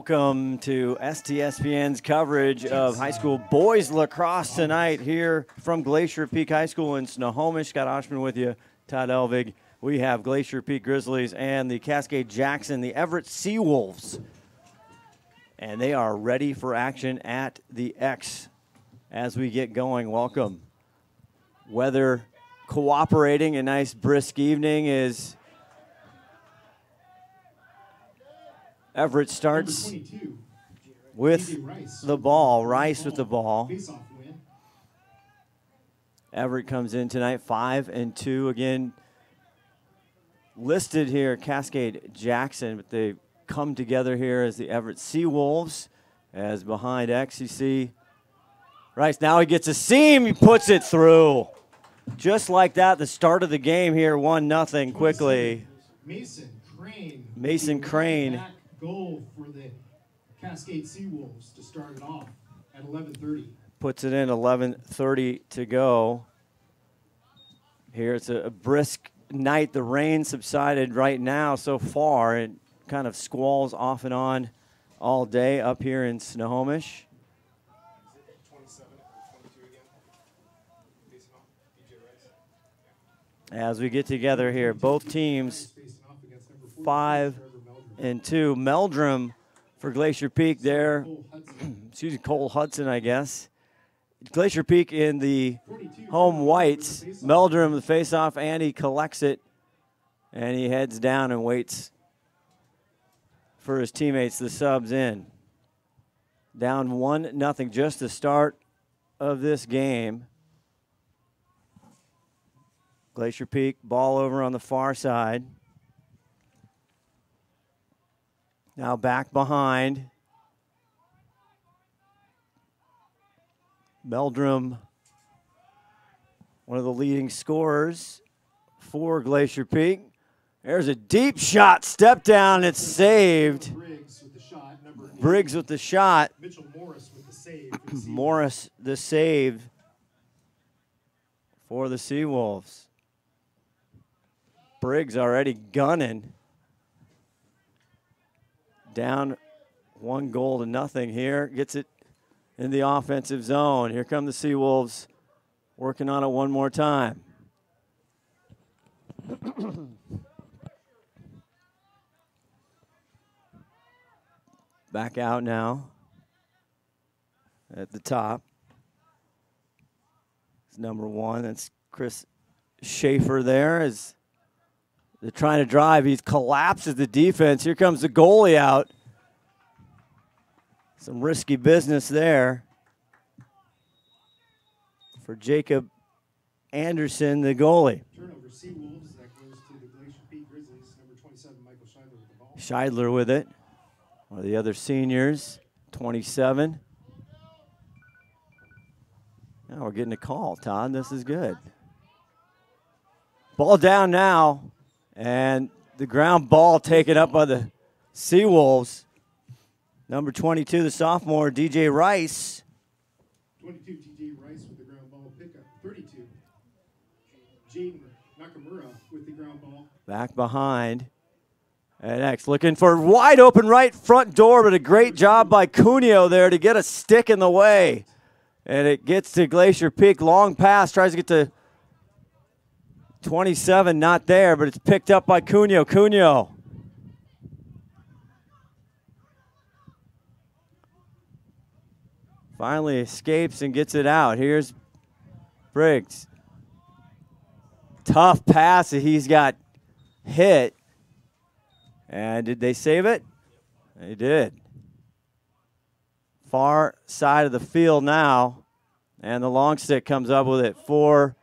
Welcome to STSPN's coverage of high school boys lacrosse tonight here from Glacier Peak High School in Snohomish. Scott Oshman with you, Todd Elvig. We have Glacier Peak Grizzlies and the Cascade Jackson, the Everett Seawolves. And they are ready for action at the X as we get going. Welcome. Weather cooperating, a nice brisk evening is Everett starts with the ball, Rice with the ball. Everett comes in tonight 5-2. Again, listed here Cascade Jackson, but they come together here as the Everett Seawolves. As behind X, you see Rice. Now he gets a seam, he puts it through. Just like that, the start of the game here, 1-0 quickly. Mason Crane. Goal for the Cascade Seawolves to start it off at 11:30. Puts it in, 11:30 to go. Here it's a brisk night. The rain subsided right now so far. It kind of squalls off and on all day up here in Snohomish. As we get together here, both teams 5-2. Meldrum for Glacier Peak there. Excuse me, Cole Hudson, I guess. Glacier Peak in the home whites. Meldrum the face-off, and he collects it. And he heads down and waits for his teammates, the subs in. Down 1-0, just the start of this game. Glacier Peak, ball over on the far side. Now back behind. Meldrum, one of the leading scorers for Glacier Peak. There's a deep shot, step down, it's saved. Briggs with the shot. Mitchell Morris with the save. Morris the save for the Seawolves. Briggs already gunning. Down 1-0 here. Gets it in the offensive zone. Here come the Seawolves working on it one more time. Back out now at the top. It's number 1. That's Chris Schaefer there. As they're trying to drive. He collapses the defense. Here comes the goalie out. Some risky business there for Jacob Anderson, the goalie. Turnover, Seawolves. That goes to the Glacier Peak Grizzlies. Number 27, Michael Scheidler with the ball. Scheidler with it. One of the other seniors, 27. Now we're getting a call, Todd. This is good. Ball down now. And the ground ball taken up by the Seawolves. Number 22, the sophomore, DJ Rice. 22, DJ Rice with the ground ball pickup. 32, Jaden Nakamura with the ground ball. Back behind. And X looking for wide open right front door, but a great job by Cuneo there to get a stick in the way. And it gets to Glacier Peak. Long pass, tries to get to 27, not there, but it's picked up by Cuneo. Cuneo. Finally escapes and gets it out. Here's Briggs. Tough pass that he's got hit. And did they save it? They did. Far side of the field now. And the long stick comes up with it for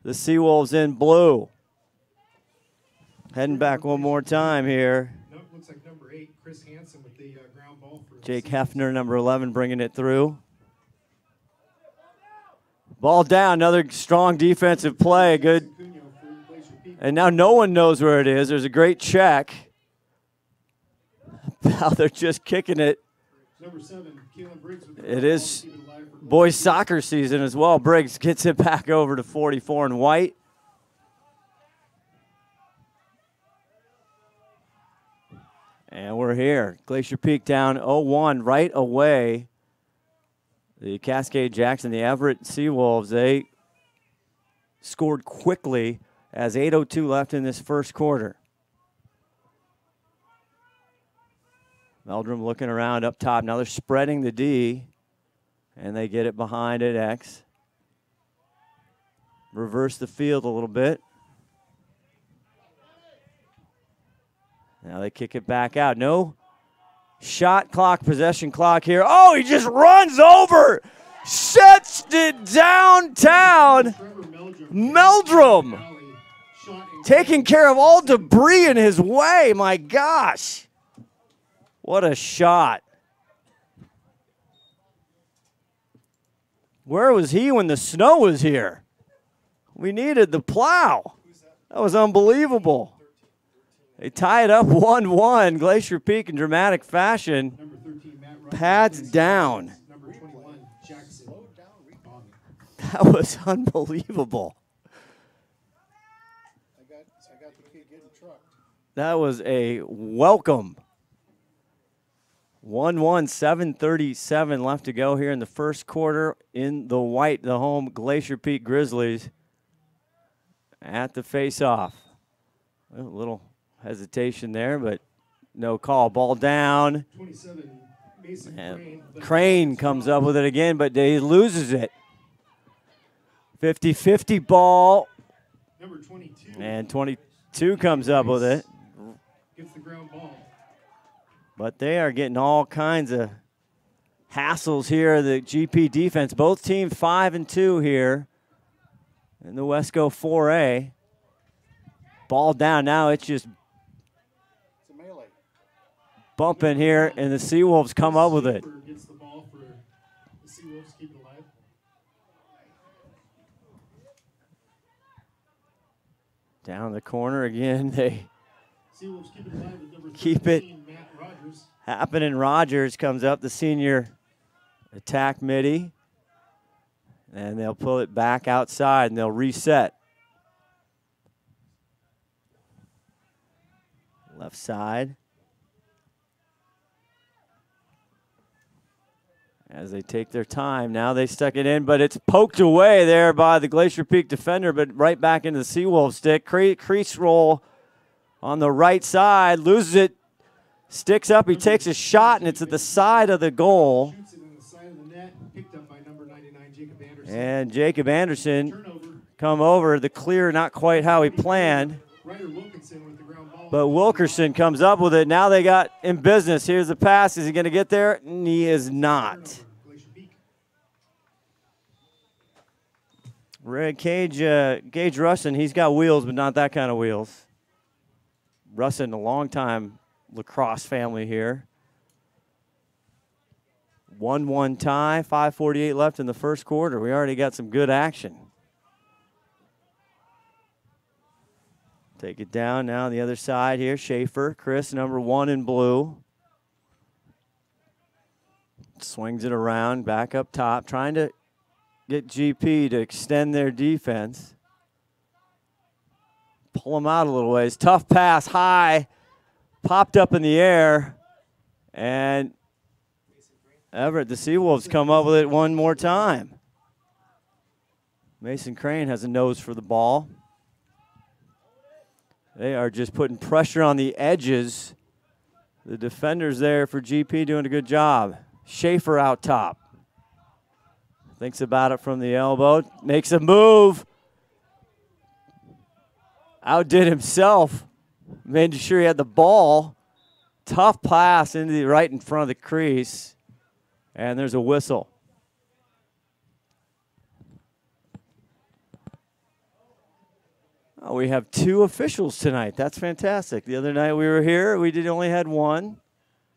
the Seawolves in blue. Heading back one more time here. Looks like number 8, Chris Hansen with the ground ball. For Jake Hefner, number 11, bringing it through. Ball down, another strong defensive play. Good. And now no one knows where it is. There's a great check. Now they're just kicking it. Number 7, Keelan Briggs with the it is boys soccer season as well. Briggs gets it back over to 44 in white. And we're here. Glacier Peak down 0-1 right away. The Cascade Jackson, the Everett Seawolves, they scored quickly as 8:02 left in this first quarter. Meldrum looking around up top. Now they're spreading the D, and they get it behind at X. Reverse the field a little bit. Now they kick it back out. No shot clock, possession clock here. Oh, he just runs over, sets it downtown. Meldrum taking care of all debris in his way. My gosh. What a shot. Where was he when the snow was here? We needed the plow. That was unbelievable. They tie it up 1-1. Glacier Peak in dramatic fashion. Pads down. That was unbelievable. That was a welcome. 1-1, 7:37 left to go here in the first quarter in the white, the home Glacier Peak Grizzlies at the face-off. A little hesitation there, but no call. Ball down. 27, Mason And Crane comes up with it again, but he loses it. 50-50 ball. Number 22. And 22 comes up with it. Gets the ground ball. But they are getting all kinds of hassles here. The GP defense, both teams 5-2 here in the Wesco 4A. Ball down now. It's just bumping here, and the Seawolves come up with it. Gets the ball for the Seawolves, keep it alive. Down the corner again. They Seawolves keep it alive with number 13, keep it Matt Rogers. happening. Rogers comes up, the senior attack midi, and they'll pull it back outside, and they'll reset. Left side. As they take their time, now they stuck it in, but it's poked away there by the Glacier Peak defender, but right back into the Seawolves stick. Crease roll on the right side, loses it, sticks up, he takes a shot, and it's at the side of the goal. Shoots it in the side of the net, picked up by number 99, Jacob Anderson. And Jacob Anderson Turnover. come over, the clear not quite how he planned. Ryder Wilkinson with the ground ball. But Wilkerson comes up with it. Now they got in business. Here's the pass. Is he going to get there? And he is not. Gage Russin, he's got wheels, but not that kind of wheels. Russin, a long-time lacrosse family here. 1-1 tie, 5:48 left in the first quarter. We already got some good action. Take it down now on the other side here. Schaefer, Chris, number 1 in blue. Swings it around, back up top, trying to get GP to extend their defense. Pull them out a little ways. Tough pass, high, popped up in the air, and Everett, the Seawolves come up with it one more time. Mason Crane has a nose for the ball. They are just putting pressure on the edges. The defenders there for GP doing a good job. Schaefer out top. Thinks about it from the elbow. Makes a move. Outdid himself. Made sure he had the ball. Tough pass into the right in front of the crease. And there's a whistle. Oh, we have 2 officials tonight. That's fantastic. The other night we were here, we only had 1.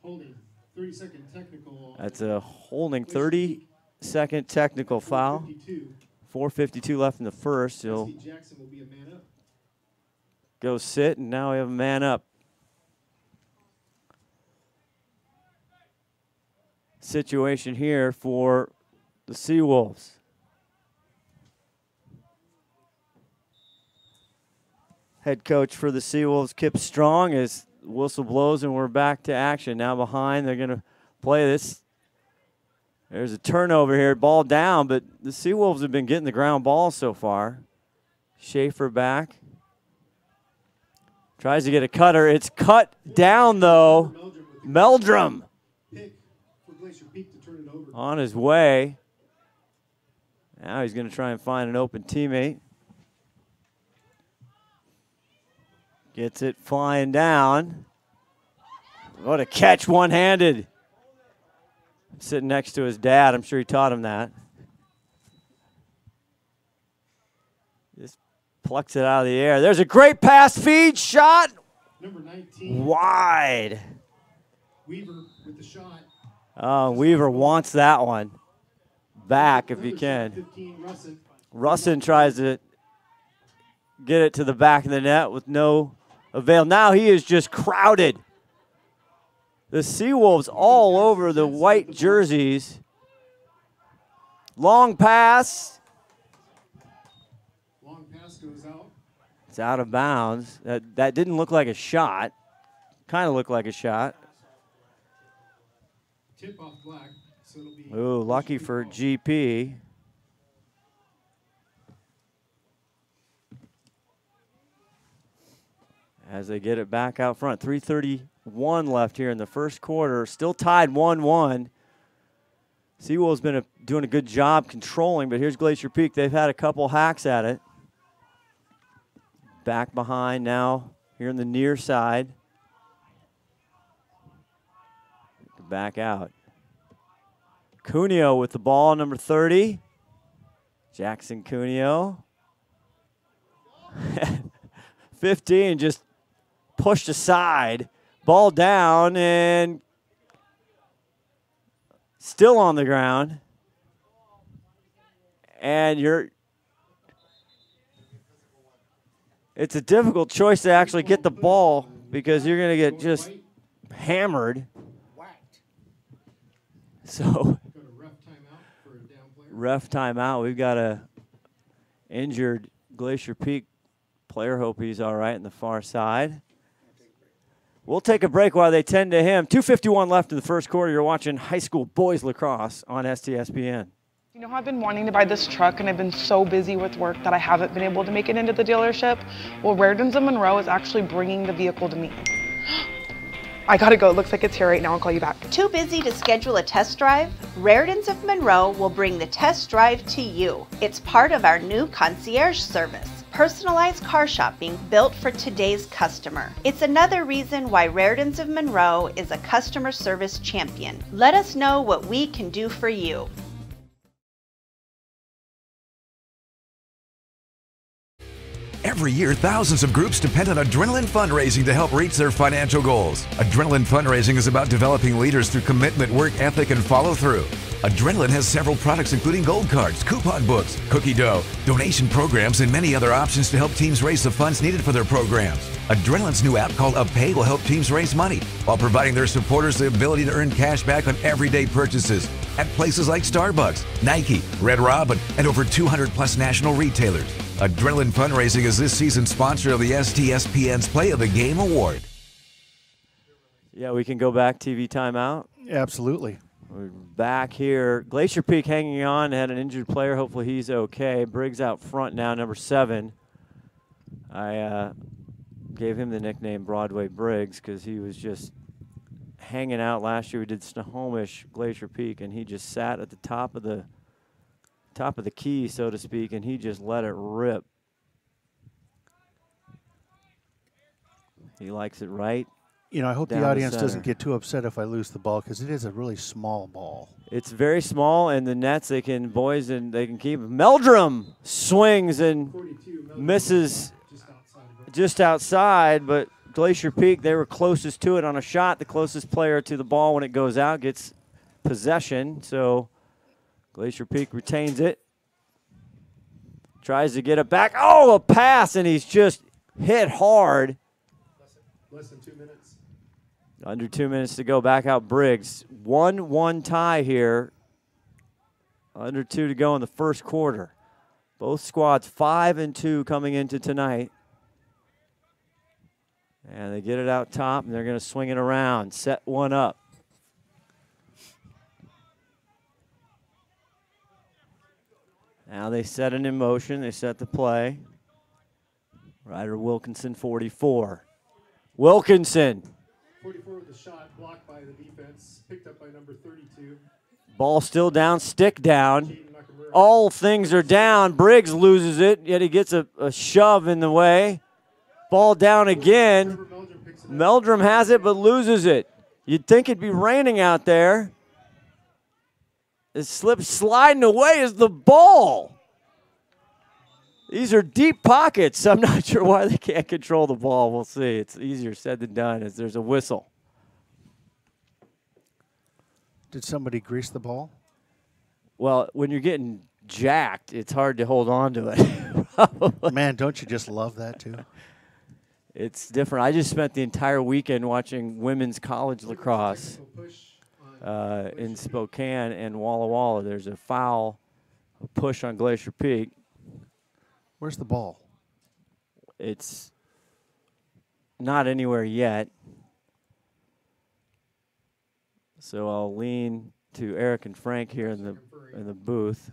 Holding, 30-second technical. That's a holding 30-second technical foul. 4:52 left in the first. He'll Jackson will be a man up. Go sit, and now we have a man up. Situation here for the Seawolves. Head coach for the Seawolves, Kip Strong, is whistle blows and we're back to action. Now behind, they're going to play this. There's a turnover here, ball down, but the Seawolves have been getting the ground ball so far. Schaefer back. Tries to get a cutter. It's cut down, though. Meldrum on his way. Now he's going to try and find an open teammate. Gets it flying down. What a catch one-handed. Sitting next to his dad. I'm sure he taught him that. Just plucks it out of the air. There's a great pass feed shot. Number 19. Wide. Weaver with the shot. Weaver wants that one back if he can. 15, Russin tries to get it to the back of the net with no avail. Now he is just crowded. The Seawolves all over the white jerseys. Long pass. Long pass goes out. It's out of bounds. That didn't look like a shot. Kind of looked like a shot. Tip off Black. So it'll be ooh, lucky for GP. As they get it back out front. 3:31 left here in the first quarter. Still tied 1-1. Seawolves been doing a good job controlling, but here's Glacier Peak. They've had a couple hacks at it. Back behind now here in the near side. Back out. Cuneo with the ball, number 30. Jackson Cuneo. 15 just pushed aside. Ball down and still on the ground. And it's a difficult choice to actually get the ball because you're going to get just hammered. So, ref timeout. We've got a injured Glacier Peak player. Hope he's all right in the far side. We'll take a break while they tend to him. 2:51 left in the first quarter. You're watching high school boys lacrosse on STSPN. You know, I've been wanting to buy this truck, and I've been so busy with work that I haven't been able to make it into the dealership. Well, Rairdens of Monroe is actually bringing the vehicle to me. I gotta go. It looks like it's here right now. I'll call you back. Too busy to schedule a test drive? Rairdens of Monroe will bring the test drive to you. It's part of our new concierge service. Personalized car shopping built for today's customer. It's another reason why Rairdens of Monroe is a customer service champion. Let us know what we can do for you. Every year, thousands of groups depend on Adrenaline Fundraising to help reach their financial goals. Adrenaline Fundraising is about developing leaders through commitment, work ethic, and follow-through. Adrenaline has several products including gold cards, coupon books, cookie dough, donation programs, and many other options to help teams raise the funds needed for their programs. Adrenaline's new app called UpPay will help teams raise money while providing their supporters the ability to earn cash back on everyday purchases at places like Starbucks, Nike, Red Robin, and over 200+ national retailers. Adrenaline Fundraising is this season's sponsor of the STSPN's Play of the Game Award. Yeah, we can go back TV timeout. Absolutely. We're back here. Glacier Peak hanging on, had an injured player. Hopefully he's okay. Briggs out front now, number 7. I gave him the nickname Broadway Briggs because he was just hanging out last year. We did Snohomish, Glacier Peak, and he just sat at the top of the key, so to speak, and he just let it rip. He likes it right. You know, I hope the audience doesn't get too upset if I lose the ball because it is a really small ball. It's very small, and the nets they can keep. Meldrum swings and misses just outside, but Glacier Peak, they were closest to it on a shot. The closest player to the ball when it goes out gets possession, so Glacier Peak retains it. Tries to get it back. Oh, a pass, and he's just hit hard. Less than 2 minutes. Under 2 minutes to go. Back out Briggs. 1-1 tie here. Under 2 to go in the first quarter. Both squads 5-2 coming into tonight. And they get it out top, and they're going to swing it around. Set one up. Now they set it in motion. They set the play. Ryder Wilkinson, 44. Wilkinson. 44 with the shot blocked by the defense, picked up by number 32. Ball still down, stick down. All things are down. Briggs loses it, yet he gets a shove in the way. Ball down again. Meldrum has it but loses it. You'd think it'd be raining out there. It slips sliding away is the ball. These are deep pockets. I'm not sure why they can't control the ball. We'll see. It's easier said than done as there's a whistle. Did somebody grease the ball? Well, when you're getting jacked, it's hard to hold on to it. Man, don't you just love that too? It's different. I just spent the entire weekend watching women's college lacrosse in Spokane and Walla Walla. There's a foul, a push on Glacier Peak. Where's the ball? It's not anywhere yet. So I'll lean to Eric and Frank here in the booth.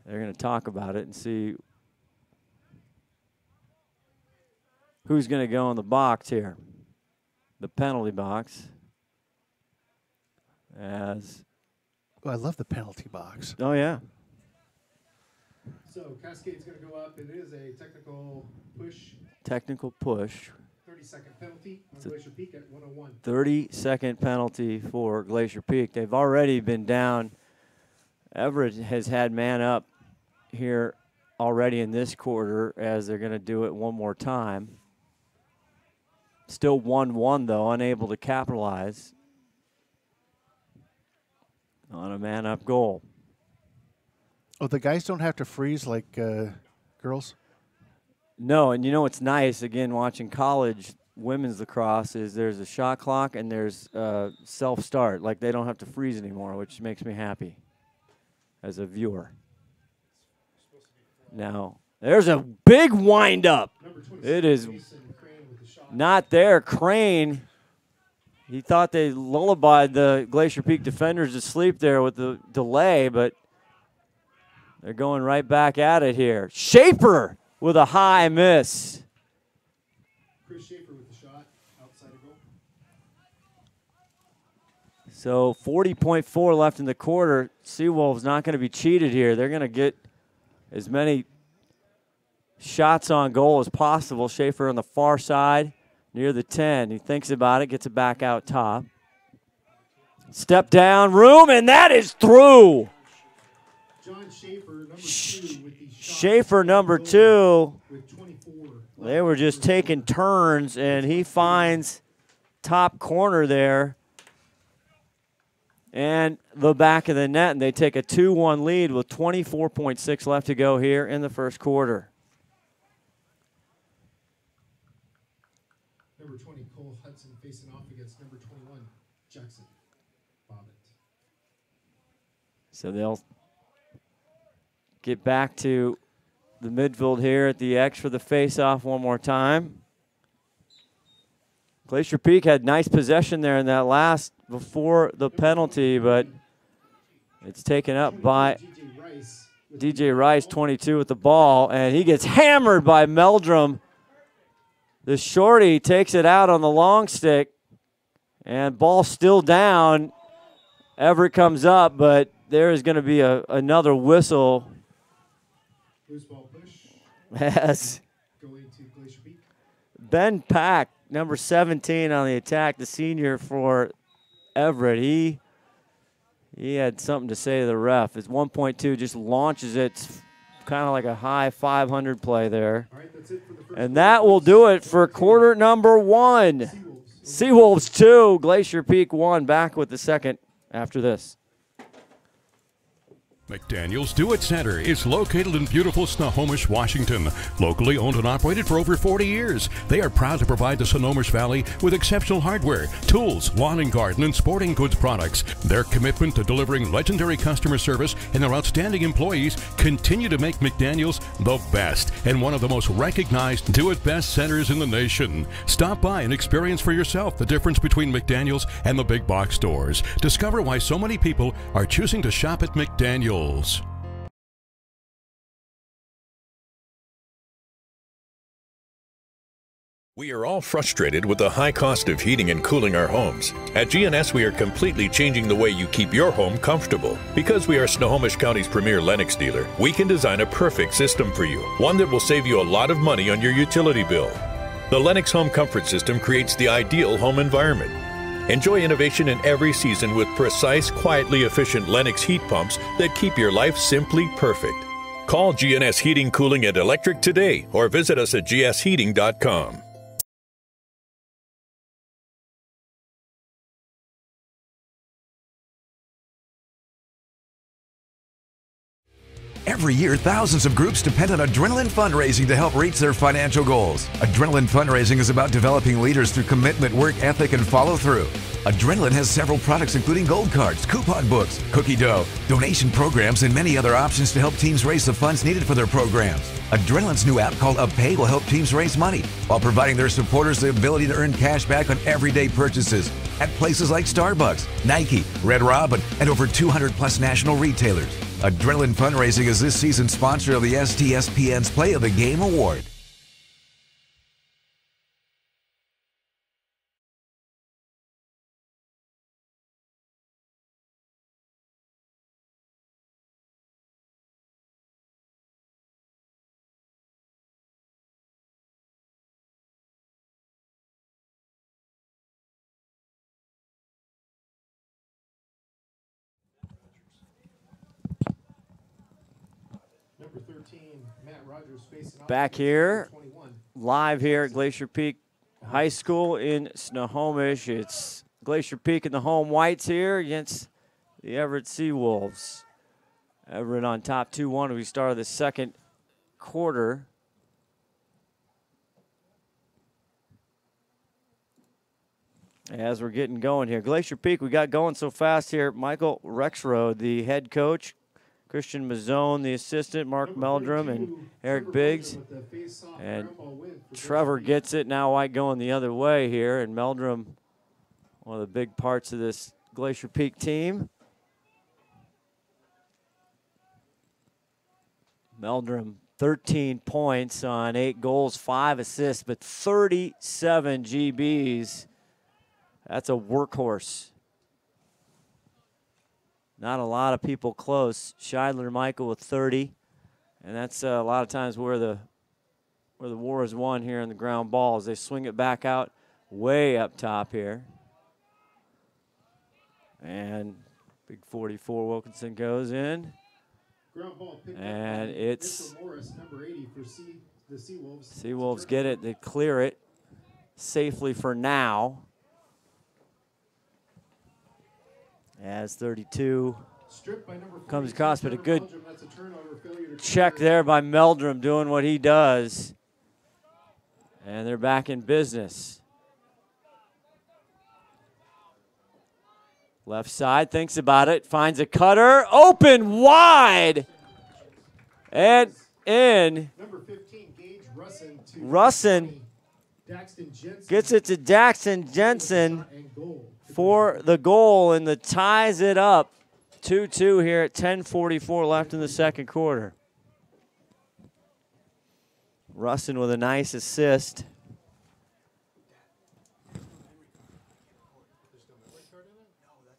They're going to talk about it and see who's going to go in the box here, the penalty box. As I love the penalty box. Oh yeah. So Cascade's going to go up. It is a technical push. Technical push. 30-second penalty on Glacier Peak at 101. 30-second penalty for Glacier Peak. They've already been down. Everett has had man up here already in this quarter as they're going to do it one more time. Still 1-1 though, unable to capitalize on a man up goal. Oh, the guys don't have to freeze like girls? No, and you know what's nice, again, watching college women's lacrosse is there's a shot clock and there's self-start. Like they don't have to freeze anymore, which makes me happy as a viewer. Now, there's a big wind-up. It is not there. Crane, he thought they lullabied the Glacier Peak defenders to sleep there with the delay, but they're going right back at it here. Schaefer with a high miss. Chris Schaefer with the shot outside of goal. So 40.4 left in the quarter. Seawolves not going to be cheated here. They're going to get as many shots on goal as possible. Schaefer on the far side near the 10. He thinks about it, gets it back out top. Step down, room, and that is through. John Schaefer, number 2 with the shot. Schaefer, number 2. With 24. They were just taking turns, and he finds top corner there and the back of the net, and they take a 2-1 lead with 24.6 left to go here in the first quarter. Number 20, Cole Hudson facing off against number 21, Jackson Bobbitt. So they'll get back to the midfield here at the X for the face-off one more time. Glacier Peak had nice possession there in that last before the penalty, but it's taken up by DJ Rice, 22 with the ball, and he gets hammered by Meldrum. The shorty takes it out on the long stick, and ball still down. Everett comes up, but there is going to be another whistle. Loose ball push. As Going to Glacier Peak. Ben Pack, number 17 on the attack, the senior for Everett. He had something to say to the ref. It's 1.2, just launches it. It's kind of like a high 500 play there. All right, that's it for the first And that will do it for quarter number 1. Seawolves 2, Glacier Peak 1. Back with the second after this. McDaniel's Do It Center is located in beautiful Snohomish, Washington. Locally owned and operated for over 40 years, they are proud to provide the Snohomish Valley with exceptional hardware, tools, lawn and garden, and sporting goods products. Their commitment to delivering legendary customer service and their outstanding employees continue to make McDaniel's the best and one of the most recognized Do It Best centers in the nation. Stop by and experience for yourself the difference between McDaniel's and the big box stores. Discover why so many people are choosing to shop at McDaniel's. We are all frustrated with the high cost of heating and cooling our homes. At GNS, we are completely changing the way you keep your home comfortable. Because we are Snohomish County's premier Lennox dealer, we can design a perfect system for you, one that will save you a lot of money on your utility bill. The Lennox Home Comfort System creates the ideal home environment. Enjoy innovation in every season with precise, quietly efficient Lennox heat pumps that keep your life simply perfect. Call GNS Heating, Cooling, and Electric today or visit us at gsheating.com. Every year, thousands of groups depend on Adrenaline fundraising to help reach their financial goals. Adrenaline fundraising is about developing leaders through commitment, work ethic, and follow-through. Adrenaline has several products including gold cards, coupon books, cookie dough, donation programs, and many other options to help teams raise the funds needed for their programs. Adrenaline's new app called UpPay will help teams raise money while providing their supporters the ability to earn cash back on everyday purchases at places like Starbucks, Nike, Red Robin, and over 200 plus national retailers. Adrenaline Fundraising is this season's sponsor of the STSPN's Play of the Game Award. Back here, live here at Glacier Peak High School in Snohomish. It's Glacier Peak and the home whites here against the Everett Seawolves. Everett on top 2-1 as we started the second quarter. As we're getting going here. Glacier Peak, we got going so fast here. Michael Rexroad, the head coach, Christian Mazzone, the assistant, Mark Meldrum, and Eric Biggs. And Trevor gets it. Now White going the other way here. And Meldrum, one of the big parts of this Glacier Peak team. Meldrum, 13 points on 8 goals, 5 assists, but 37 GBs. That's a workhorse. Not a lot of people close. Scheidler Michael with 30. And that's a lot of times where the war is won here in the ground ball as they swing it back out way up top here. And big 44 Wilkinson goes in. And it's the Seawolves get it. They clear it safely for now. As 32 comes across, but a good check there by Meldrum doing what he does. And they're back in business. Left side, thinks about it, finds a cutter, open wide, and in. Russin gets it to Daxton Jensen for the goal, and the ties it up 2-2 here at 10:44 left in the second quarter. Russin with a nice assist.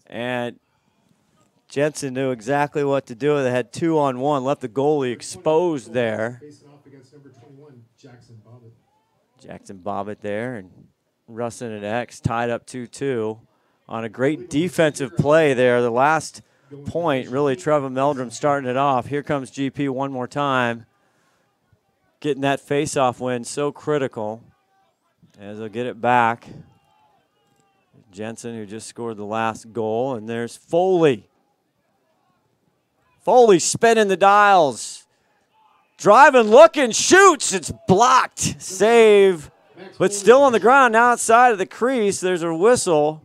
And Jensen knew exactly what to do. They had 2-on-1, left the goalie exposed there. Jackson Bobbitt there, and Russin and X tied up 2-2 on a great defensive play there. The last point, really, Trevor Meldrum starting it off. Here comes GP one more time. Getting that face-off win so critical as they'll get it back. Jensen, who just scored the last goal, and there's Foley. Foley spinning the dials. Driving, looking, shoots. It's blocked. Save. But still on the ground, now outside of the crease. There's a whistle.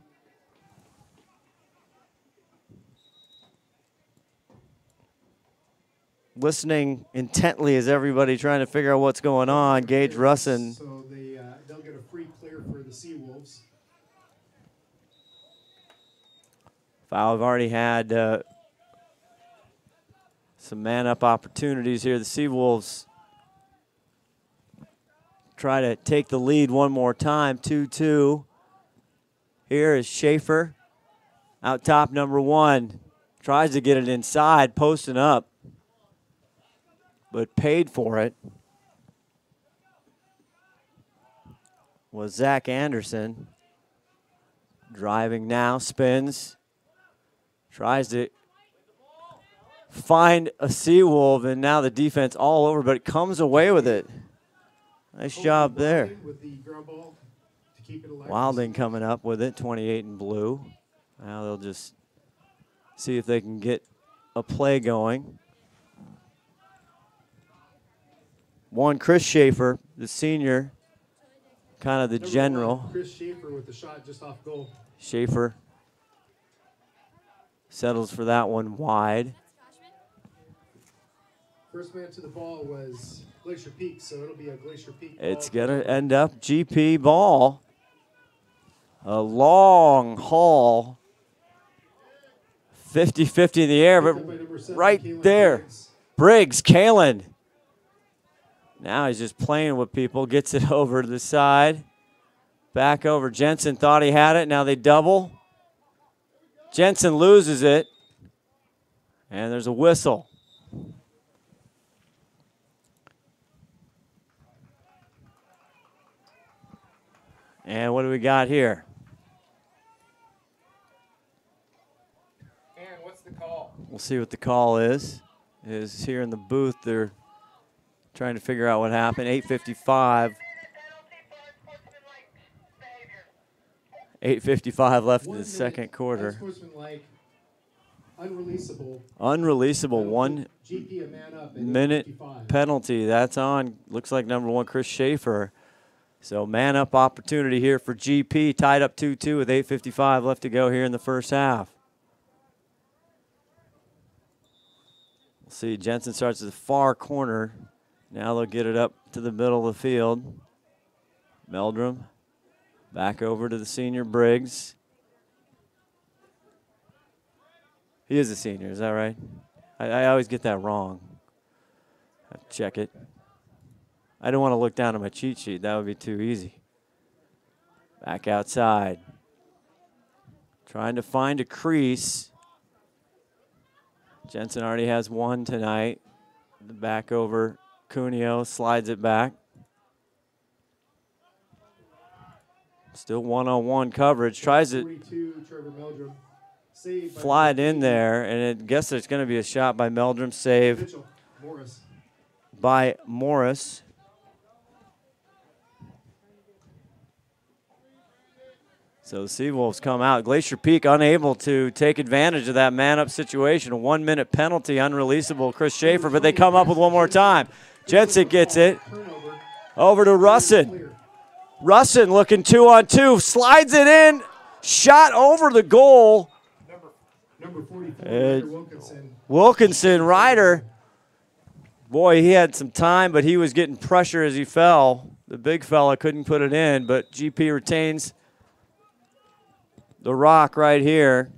Listening intently as everybody trying to figure out what's going on. Gage Russin. So they'll get a free clear for the Seawolves. Foul, have already had some man-up opportunities here. The Seawolves try to take the lead one more time, 2-2. Here is Schaefer, out top, number 1. Tries to get it inside, posting up, but paid for it. Was Zach Anderson. Driving now, spins. Tries to find a Seawolf, and now the defense all over, but it comes away with it. Nice job there. Wilding coming up with it, 28 in blue. Now they'll just see if they can get a play going. One, Chris Schaefer, the senior, kind of the general. Chris Schaefer with the shot just off goal. Schaefer settles for that one wide. First man to the ball was Glacier Peak, so it'll be a Glacier Peak ball. It's going to end up GP ball. A long haul. 50-50 in the air, but right there. Briggs, Kalen. Now he's just playing with people, gets it over to the side. Back over. Jensen thought he had it. Now they double. Jensen loses it. And there's a whistle. And what do we got here? And what's the call? We'll see what the call is. Is here in the booth. They're trying to figure out what happened. 8:55. 8:55 left in the second quarter. Unreleasable 1 minute penalty. That's on. Looks like number 1, Chris Schaefer. So man up opportunity here for GP. Tied up 2-2 with 8:55 left to go here in the first half. We'll see. Jensen starts at the far corner. Now they'll get it up to the middle of the field. Meldrum back over to the senior Briggs. He is a senior, is that right? I always get that wrong. I have to check it. I don't want to look down at my cheat sheet. That would be too easy. Back outside. Trying to find a crease. Jensen already has one tonight. The back over. Cuneo slides it back. Still one-on-one coverage. Tries to fly it in there, and I guess there's going to be a shot by Meldrum. Save by Morris. So the Seawolves come out. Glacier Peak unable to take advantage of that man-up situation. A 1 minute penalty, unreleasable, Chris Schaefer, but they come up with one more time. Jensen gets it over to Russin. Russin looking 2-on-2, slides it in, shot over the goal. Number 44, Wilkinson, Ryder. Boy, he had some time, but he was getting pressure as he fell. The big fella couldn't put it in, but GP retains the rock right here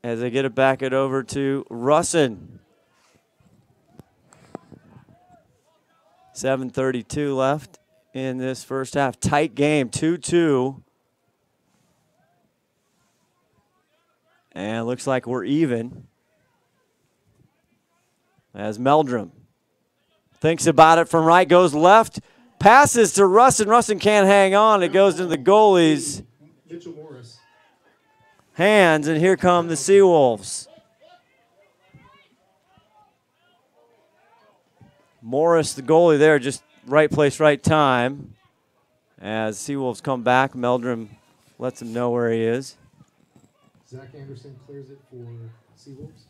as they get it back over to Russin. 7:32 left in this first half. Tight game, 2-2. And it looks like we're even. As Meldrum thinks about it from right, goes left, passes to Russin. Russin can't hang on. It goes into the goalie's hands, and here come the Seawolves. Morris, the goalie there, just right place, right time. As Seawolves come back, Meldrum lets him know where he is. Zach Anderson clears it for Seawolves.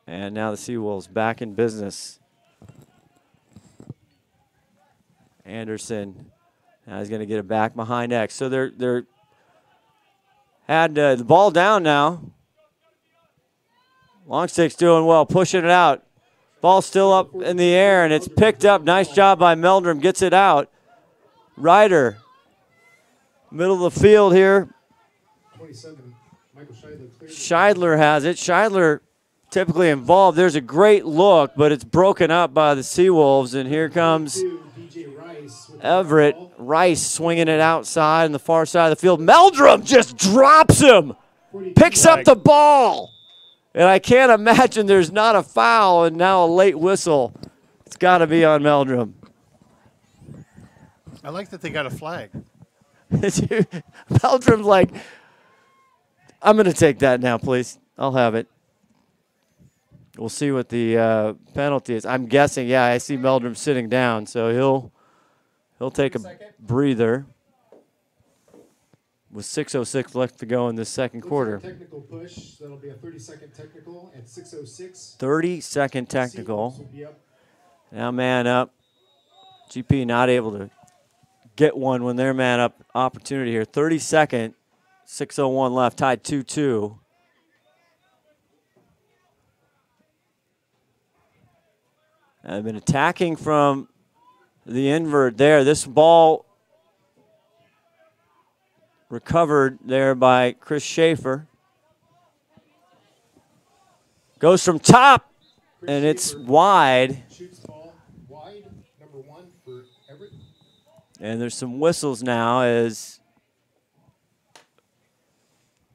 And now the Seawolves back in business. Anderson now he's going to get it back behind X. So they're had the ball down now. Longstick's doing well, pushing it out. Ball still up in the air, and it's picked up. Nice job by Meldrum, gets it out. Ryder, middle of the field here. 27, Michael Scheidler has it. Scheidler typically involved. There's a great look, but it's broken up by the Seawolves, and here comes Everett. Rice swinging it outside on the far side of the field. Meldrum just drops him, picks up the ball. And I can't imagine there's not a foul and now a late whistle. It's got to be on Meldrum. I like that they got a flag. Meldrum's like, I'm going to take that now, please. I'll have it. We'll see what the penalty is. I'm guessing, yeah, I see Meldrum sitting down, so he'll take a breather. With 6:06 left to go in this second quarter. Technical push. That'll be a 30-second technical at 6:06. 30-second technical. Now man up. GP not able to get one when they're man up opportunity here. 30-second, 6:01 left, tied 2-2. I've been attacking from the invert there. This ball recovered there by Chris Schaefer. Goes from top, and it's wide. Shoots ball wide, number 1 for Everett. And there's some whistles now as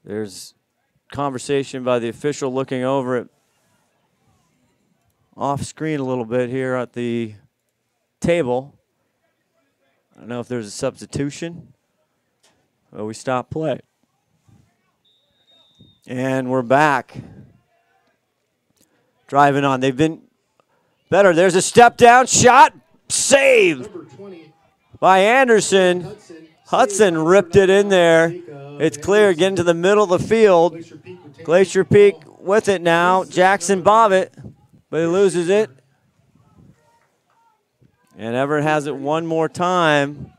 there's conversation by the official looking over it off screen a little bit here at the table. I don't know if there's a substitution. Well, we stop play. And we're back. Driving on. They've been better. There's a step down shot. Save by Anderson. Hudson ripped it in there. It's clear. Getting to the middle of the field. Glacier Peak with it now. Jackson Bobbitt, but he loses it. And Everett has it one more time.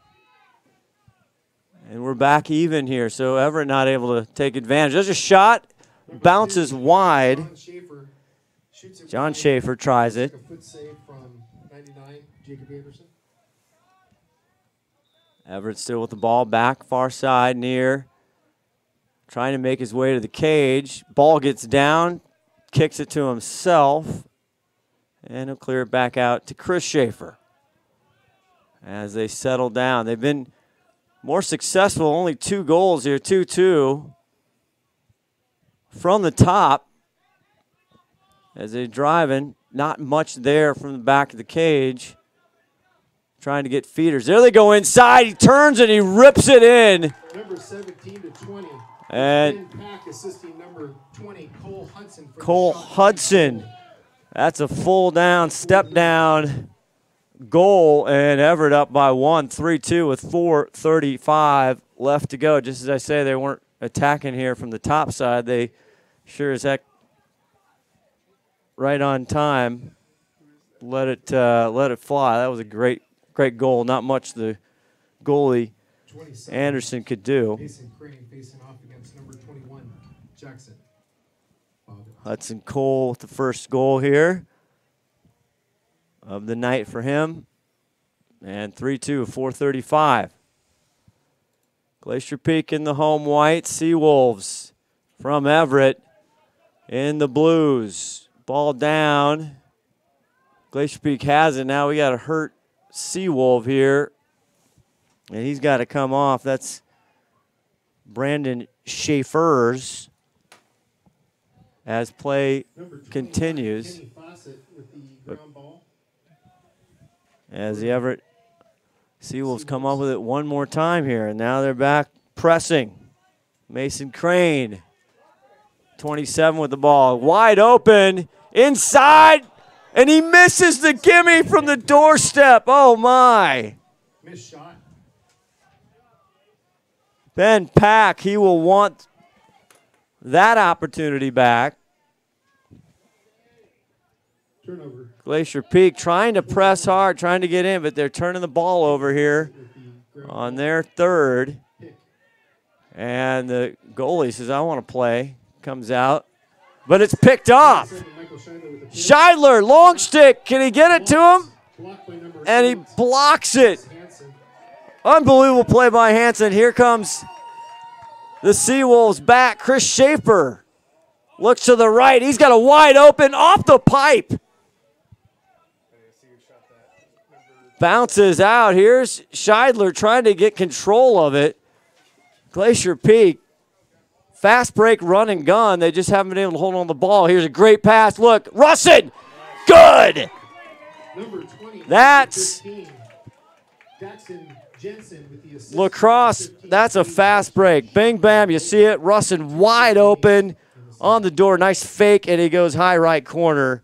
And we're back even here, so Everett not able to take advantage. There's a shot, bounces wide. John Schaefer tries it. Everett still with the ball, back far side, near. Trying to make his way to the cage. Ball gets down, kicks it to himself, and he'll clear it back out to Chris Schaefer. As they settle down, they've been more successful, only 2 goals here, 2-2. From the top, as they're driving, not much there from the back of the cage. Trying to get feeders. There they go inside. He turns and he rips it in. Number 17-20. And Pack assisting number 20, Cole Hudson. Cole Hudson. That's a full down, step down goal, and Everett up by 1, 3-2 with 4:35 left to go. Just as I say, they weren't attacking here from the top side. They sure as heck right on time let it fly. That was a great goal. Not much the goalie Anderson could do. Mason Crane facing off against number 21, Jackson. Hudson Cole with the first goal here of the night for him. And 3-2, 4:35. Glacier Peak in the home white. Seawolves from Everett in the blues. Ball down. Glacier Peak has it. Now we got a hurt Seawolf here. And he's got to come off. That's Brandon Schaefer's as play continues. As the Everett Seawolves come up with it one more time here, and now they're back pressing. Mason Crane, 27 with the ball, wide open, inside, and he misses the gimme from the doorstep. Oh my. Missed shot. Ben Pack, he will want that opportunity back. Turnover. Glacier Peak trying to press hard, trying to get in, but they're turning the ball over here on their third. And the goalie says, I want to play. Comes out. But it's picked off. Scheidler, long stick. Can he get it to him? And he blocks it. Unbelievable play by Hansen. Here comes the Seawolves back. Chris Schaefer looks to the right. He's got a wide open off the pipe. Bounces out. Here's Scheidler trying to get control of it. Glacier Peak, fast break, run and gun. They just haven't been able to hold on the ball. Here's a great pass. Look, Russin, good. That's Lacrosse. That's a fast break. Bing, bam, you see it. Russin wide open on the door. Nice fake, and he goes high right corner.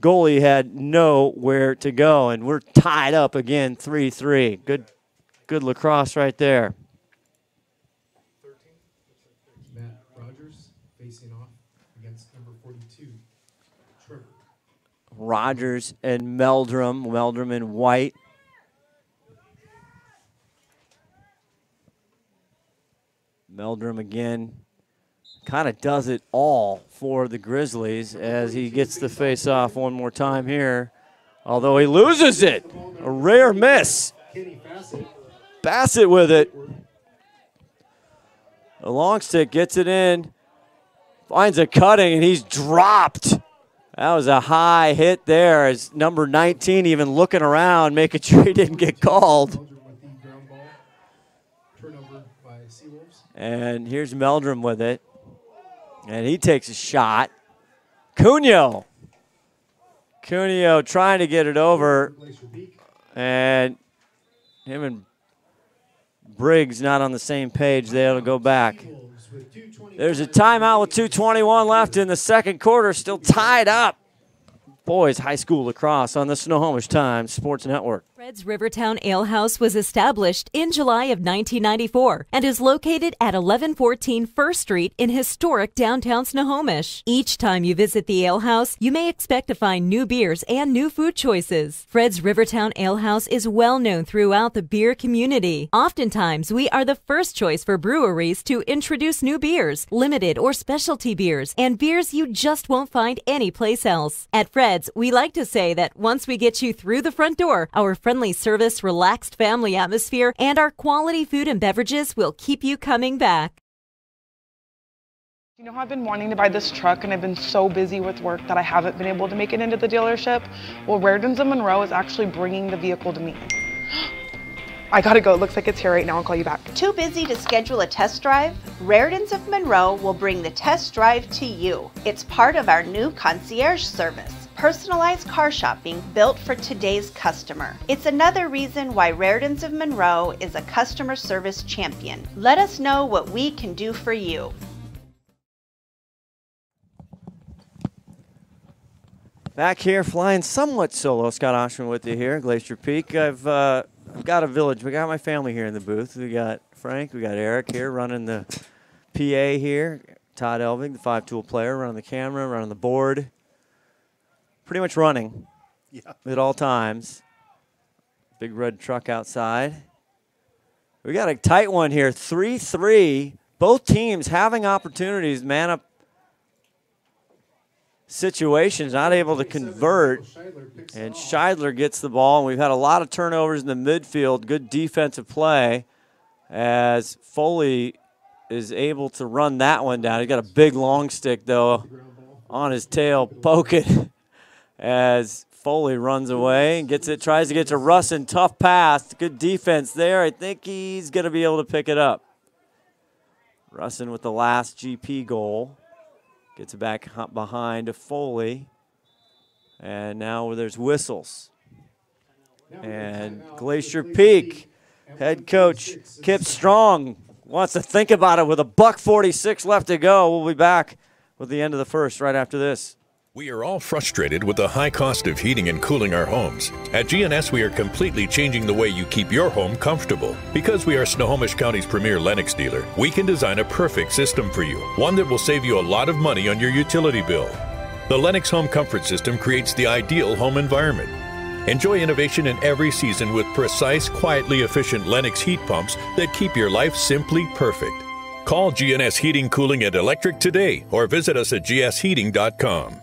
Goalie had nowhere to go, and we're tied up again, 3-3. Good lacrosse right there. Matt Rogers facing off against number 42, Trevor. Rogers and Meldrum in white. Meldrum again kind of does it all for the Grizzlies as he gets the face off one more time here, although he loses it. A rare miss. Bassett with it. The long stick gets it in, finds a cutting, and he's dropped. That was a high hit there as number 19 even looking around, making sure he didn't get called. And here's Meldrum with it. And he takes a shot. Cuneo trying to get it over. And him and Briggs not on the same page. They'll go back. There's a timeout with 2:21 left in the second quarter. Still tied up. Boys high school lacrosse on the Snohomish Times Sports Network. Fred's Rivertown Ale House was established in July of 1994 and is located at 1114 First Street in historic downtown Snohomish. Each time you visit the ale house, you may expect to find new beers and new food choices. Fred's Rivertown Ale House is well known throughout the beer community. Oftentimes, we are the first choice for breweries to introduce new beers, limited or specialty beers, and beers you just won't find anyplace else. At Fred's, we like to say that once we get you through the front door, our friendly service, relaxed family atmosphere, and our quality food and beverages will keep you coming back. You know, I've been wanting to buy this truck and I've been so busy with work that I haven't been able to make it into the dealership. Well, Raritan's of Monroe is actually bringing the vehicle to me. I gotta go. It looks like it's here right now. I'll call you back. Too busy to schedule a test drive? Raritan's of Monroe will bring the test drive to you. It's part of our new concierge service. Personalized car shopping built for today's customer. It's another reason why Raritan's of Monroe is a customer service champion. Let us know what we can do for you. Back here flying somewhat solo. Scott Oshman with you here, Glacier Peak. I've got a village. We got my family here in the booth. We got Frank, we got Eric here running the PA here. Todd Elving, the 5-tool player, running the camera, running the board. Pretty much running at all times. Big red truck outside. We got a tight one here, 3-3. Both teams having opportunities, man-up situations, not able to convert. And Scheidler gets the ball. And we've had a lot of turnovers in the midfield. Good defensive play as Foley is able to run that one down. He's got a big long stick, though, on his tail, poking as Foley runs away and gets it, tries to get to Russin. Tough pass. Good defense there. I think he's going to be able to pick it up. Russin with the last GP goal. Gets it back behind to Foley. And now there's whistles. And Glacier Peak head coach Kip Strong wants to think about it with a $1:46 left to go. We'll be back with the end of the first right after this. We are all frustrated with the high cost of heating and cooling our homes. At GNS, we are completely changing the way you keep your home comfortable. Because we are Snohomish County's premier Lennox dealer, we can design a perfect system for you, one that will save you a lot of money on your utility bill. The Lennox Home Comfort System creates the ideal home environment. Enjoy innovation in every season with precise, quietly efficient Lennox heat pumps that keep your life simply perfect. Call GNS Heating, Cooling, and Electric today or visit us at gsheating.com.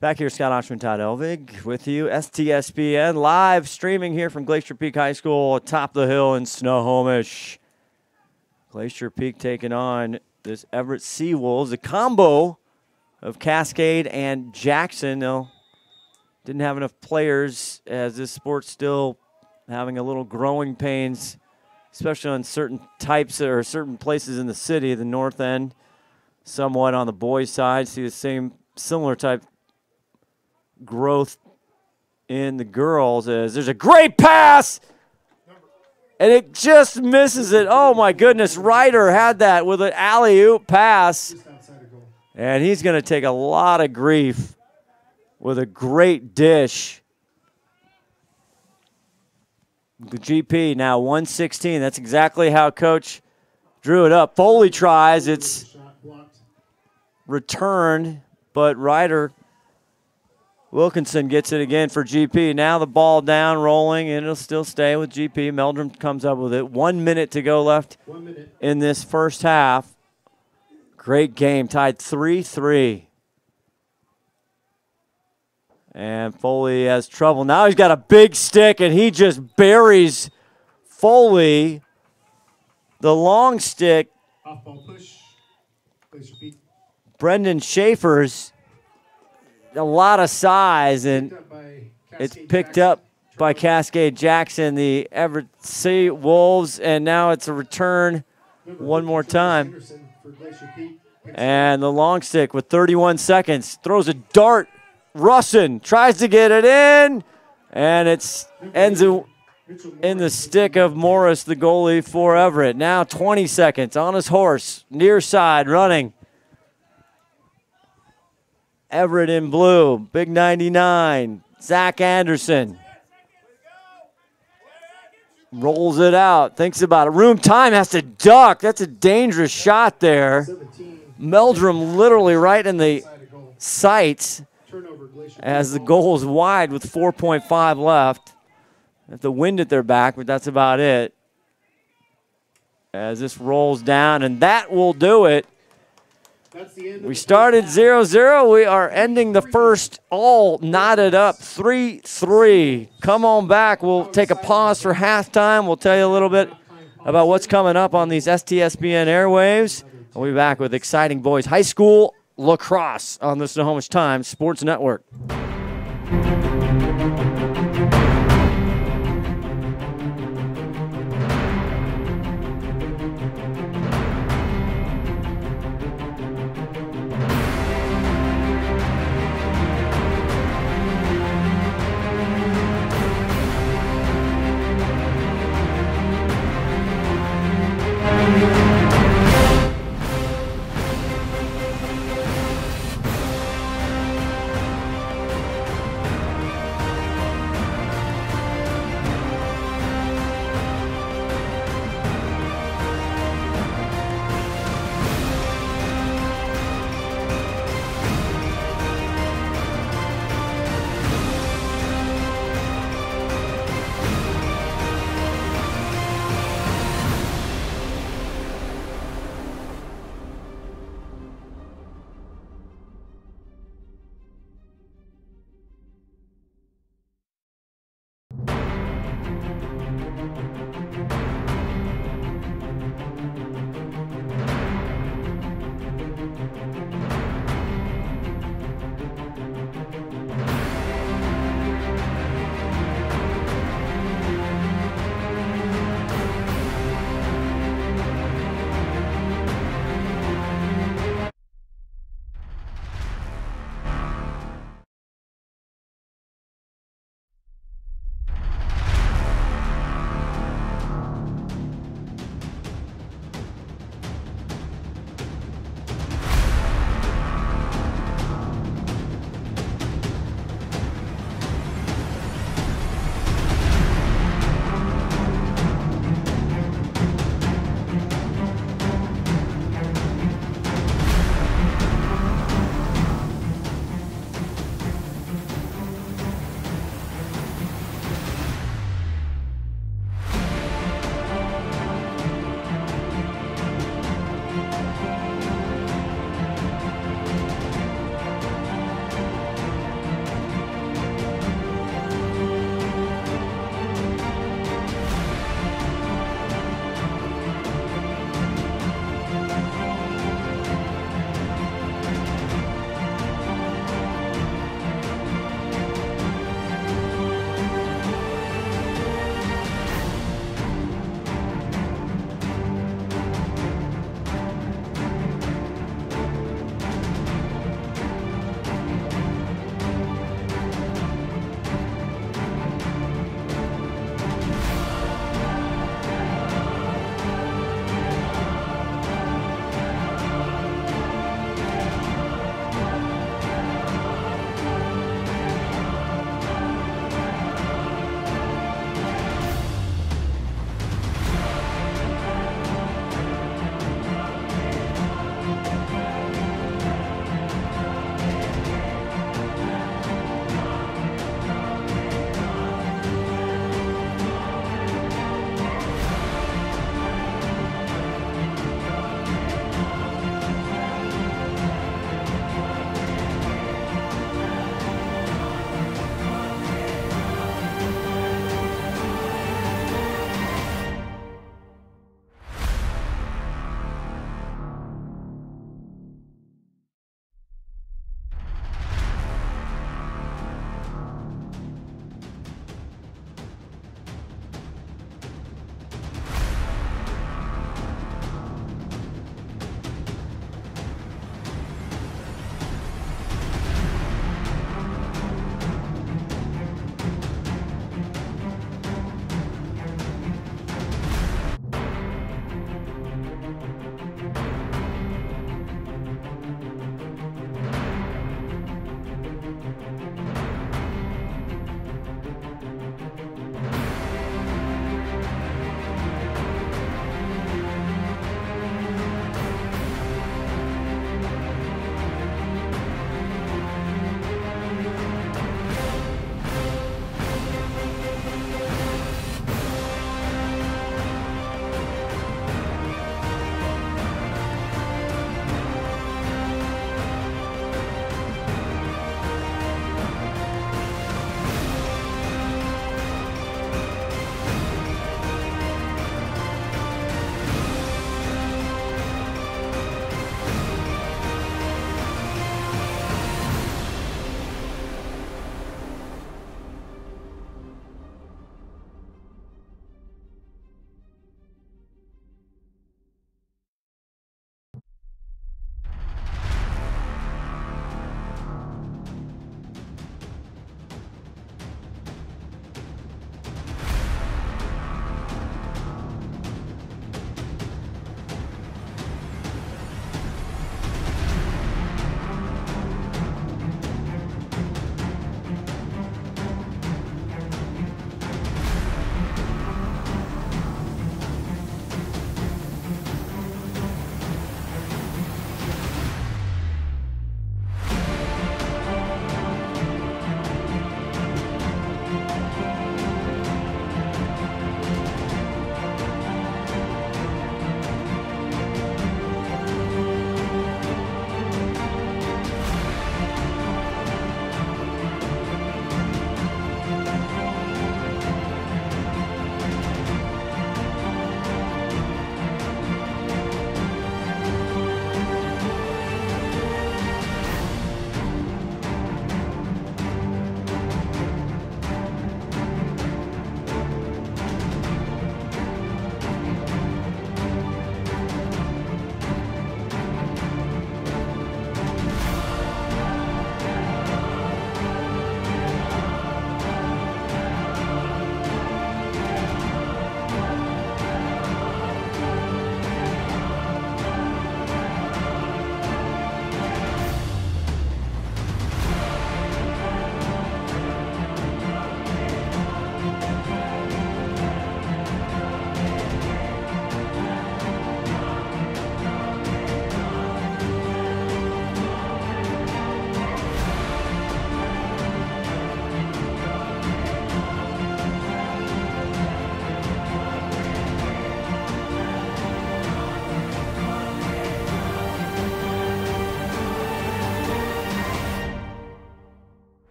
Back here, Scott Oshman, Todd Elvig with you. STSPN live streaming here from Glacier Peak High School atop the hill in Snohomish. Glacier Peak taking on this Everett Seawolves, a combo of Cascade and Jackson. They didn't have enough players as this sport's still having a little growing pains, especially on certain types or certain places in the city, the north end, somewhat on the boys' side. See the similar type growth in the girls as there's a great pass and it just misses it. Oh my goodness, Ryder had that with an alley-oop pass and he's going to take a lot of grief with a great dish. The GP now 116. That's exactly how coach drew it up. Foley tries, it's returned, but Ryder Wilkinson gets it again for GP. Now the ball down, rolling, and it'll still stay with GP. Meldrum comes up with it. 1 minute to go left in this first half. Great game, tied 3-3. And Foley has trouble. Now he's got a big stick, and he just buries Foley. The long stick, Off-ball push. Brendan Schaefer's a lot of size, and it's picked up by Cascade Jackson, the Everett Seawolves, and now it's a return one more time. And the long stick with 31 seconds throws a dart. Russin tries to get it in, and it ends in the stick of Morris, the goalie for Everett. Now 20 seconds on his horse, near side, running. Everett in blue, big 99, Zach Anderson. Rolls it out, thinks about it. Room time, has to duck. That's a dangerous shot there. Meldrum literally right in the sights as the goal is wide with 4.5 left. Have the wind at their back, but that's about it. As this rolls down, and that will do it. We started 0-0. We are ending the first all knotted up 3-3. Come on back. We'll take a pause for halftime. We'll tell you a little bit about what's coming up on these STSPN airwaves. We'll be back with exciting boys high school lacrosse on the Snohomish Times Sports Network.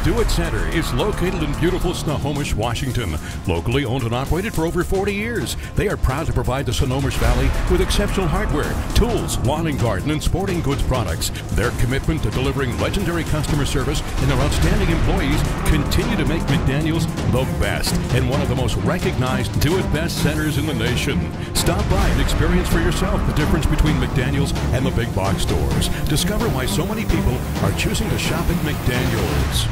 Do-It Center is located in beautiful Snohomish, Washington. Locally owned and operated for over 40 years, they are proud to provide the Snohomish Valley with exceptional hardware, tools, lawn and garden, and sporting goods products. Their commitment to delivering legendary customer service and their outstanding employees continue to make McDaniel's the best and one of the most recognized do-it-best centers in the nation. Stop by and experience for yourself the difference between McDaniel's and the big box stores. Discover why so many people are choosing to shop at McDaniel's.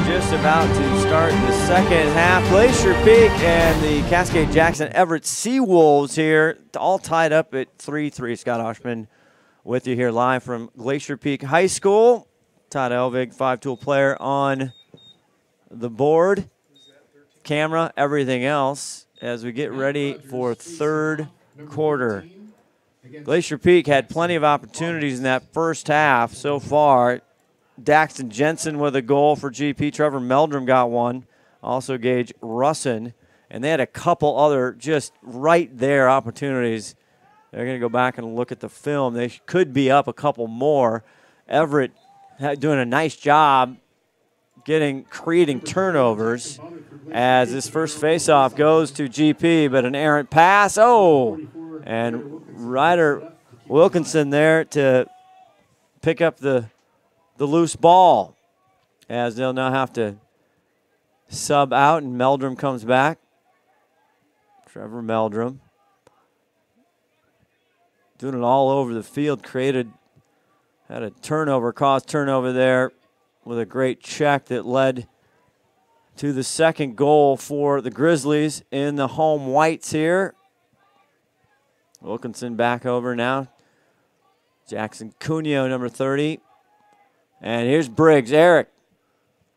Just about to start the second half. Glacier Peak and the Cascade Jackson Everett Seawolves here, all tied up at 3-3. Scott Oshman with you here live from Glacier Peak High School. Todd Elvig, 5-tool player on the board. Camera, everything else as we get ready for third quarter. Glacier Peak had plenty of opportunities in that first half so far. Daxton Jensen with a goal for GP. Trevor Meldrum got one. Also Gage Russin. And they had a couple other just right there opportunities. They're going to go back and look at the film. They could be up a couple more. Everett doing a nice job creating turnovers as this first faceoff goes to GP, but an errant pass. Oh, and Ryder Wilkinson there to pick up the loose ball as they'll now have to sub out and Meldrum comes back. Trevor Meldrum doing it all over the field, had a turnover, caused turnover there with a great check that led to the second goal for the Grizzlies in the home whites here. Wilkinson back over now. Jackson Cuneo, number 30. And here's Briggs. Eric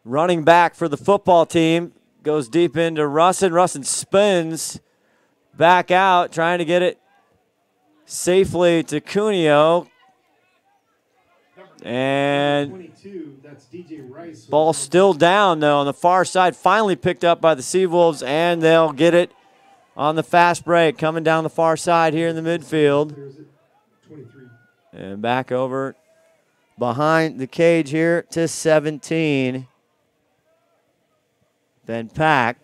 running back for the football team. Goes deep into Russin. Russin spins back out, trying to get it safely to Cuneo. And ball still down, though, on the far side. Finally picked up by the Seawolves, and they'll get it on the fast break. Coming down the far side here in the midfield. And back over behind the cage here to 17. Ben Pack.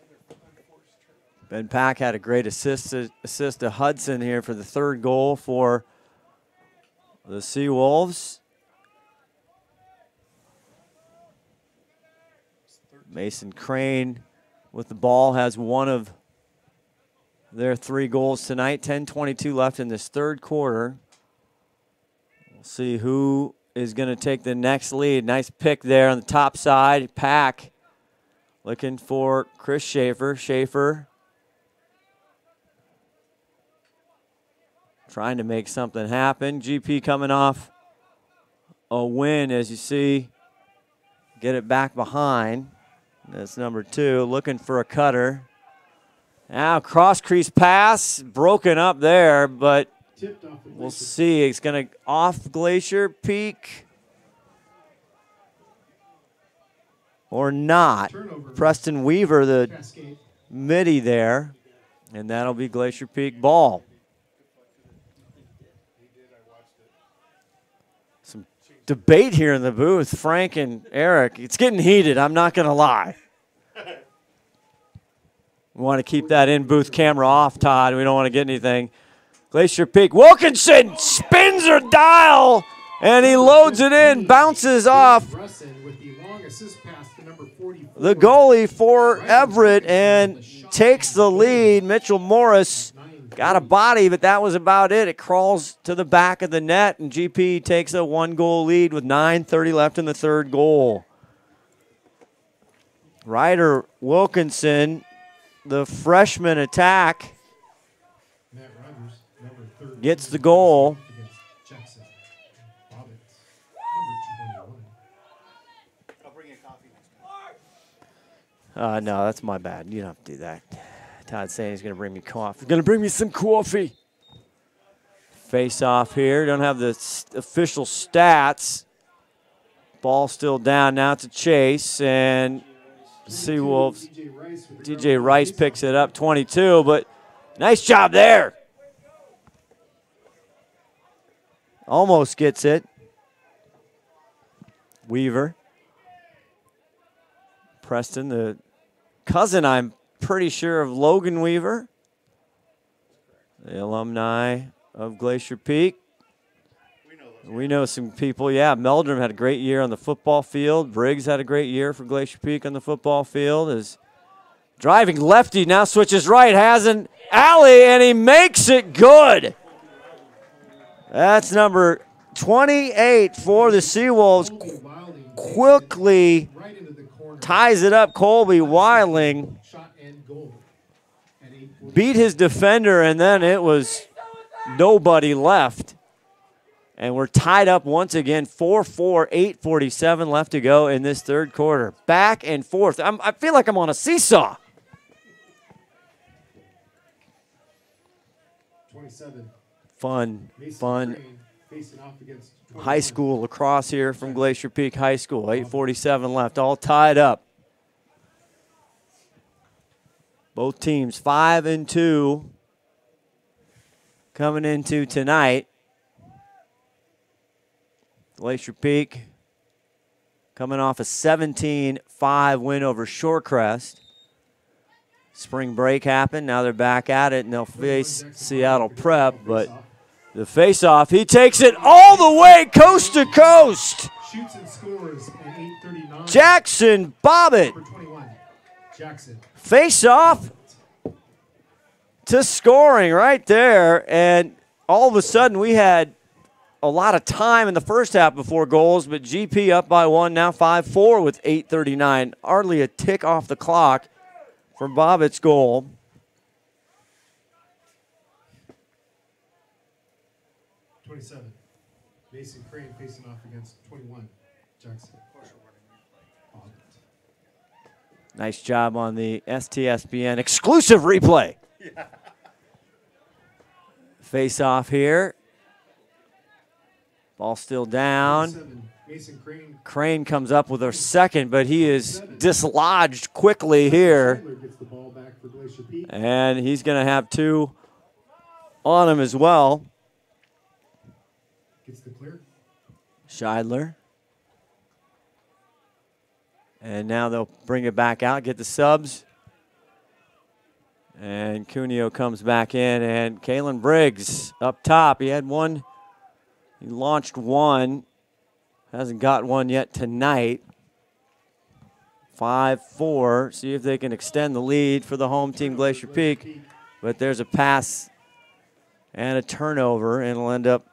Ben Pack had a great assist to Hudson here for the third goal for the Seawolves. Mason Crane with the ball has one of their 3 goals tonight. 10:22 left in this third quarter. We'll see who is going to take the next lead. Nice pick there on the top side. Pack looking for Chris Schaefer. Schaefer trying to make something happen. GP coming off a win, as you see. Get it back behind. That's number 2, looking for a cutter. Now cross crease pass, broken up there, but we'll see. It's going to off Glacier Peak or not. Preston Weaver, the midi there, and that'll be Glacier Peak ball. Some debate here in the booth, Frank and Eric. It's getting heated, I'm not going to lie. We want to keep that in-booth camera off, Todd. We don't want to get anything. Glacier Peak. Wilkinson spins her dial, and he loads it in, bounces off the goalie for Everett and takes the lead. Mitchell Morris got a body, but that was about it. It crawls to the back of the net, and GP takes a 1-goal lead with 9:30 left in the third goal. Ryder Wilkinson, the freshman attack, gets the goal. No, that's my bad. You don't have to do that. Todd's saying he's going to bring me coffee. He's going to bring me some coffee. Face off here. Don't have the official stats. Ball still down. Now it's a chase. And Seawolves. DJ Rice picks it up, 22. But nice job there. Almost gets it. Weaver. Preston, the cousin, I'm pretty sure, of Logan Weaver, the alumni of Glacier Peak. We know some people. Yeah, Meldrum had a great year on the football field. Briggs had a great year for Glacier Peak on the football field. Is driving lefty, now switches right, has an alley, and he makes it good. That's number 28 for the Seawolves. Quickly ties it up. Colby Weiling beat his defender, and then it was nobody left. And we're tied up once again, 4-4, 8:47 left to go in this third quarter. Back and forth. I feel like I'm on a seesaw. 27. Fun. High school lacrosse here from Glacier Peak High School. 8:47 left, all tied up. Both teams 5-2 coming into tonight. Glacier Peak coming off a 17-5 win over Shorecrest. Spring break happened. Now they're back at it, and they'll face Seattle Prep. But the face-off, he takes it all the way coast to coast. Shoots and scores at 8:39. Jackson Bobbitt. Jackson. Face-off to scoring right there. And all of a sudden we had a lot of time in the first half before goals, but GP up by one, now 5-4 with 8:39. Hardly a tick off the clock for Bobbitt's goal. Mason Crane facing off against 21. Jackson. Nice job on the STSPN exclusive replay. Yeah. Face off here. Ball still down. Mason Crane comes up with a second, but he is dislodged quickly here. Gets the ball back for Glacier Peak. And he's going to have two on him as well. Gets the clear. Scheidler. And now they'll bring it back out, get the subs. And Cuneo comes back in, and Kalen Briggs up top. He had one. He launched one. Hasn't got one yet tonight. 5-4. See if they can extend the lead for the home team, Glacier Peak. But there's a pass and a turnover, and it'll end up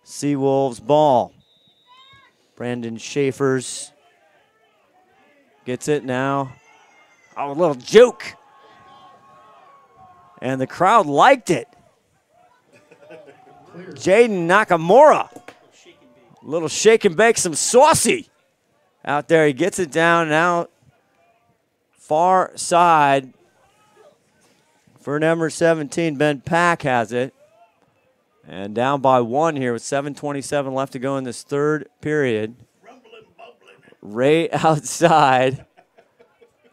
Seawolves ball. Brandon Schaefer's gets it now. Oh, a little juke. And the crowd liked it. Jaden Nakamura. A little shake and bake, some saucy out there. He gets it down now. Far side for number 17. Ben Pack has it. And down by one here with 7:27 left to go in this third period. Right outside.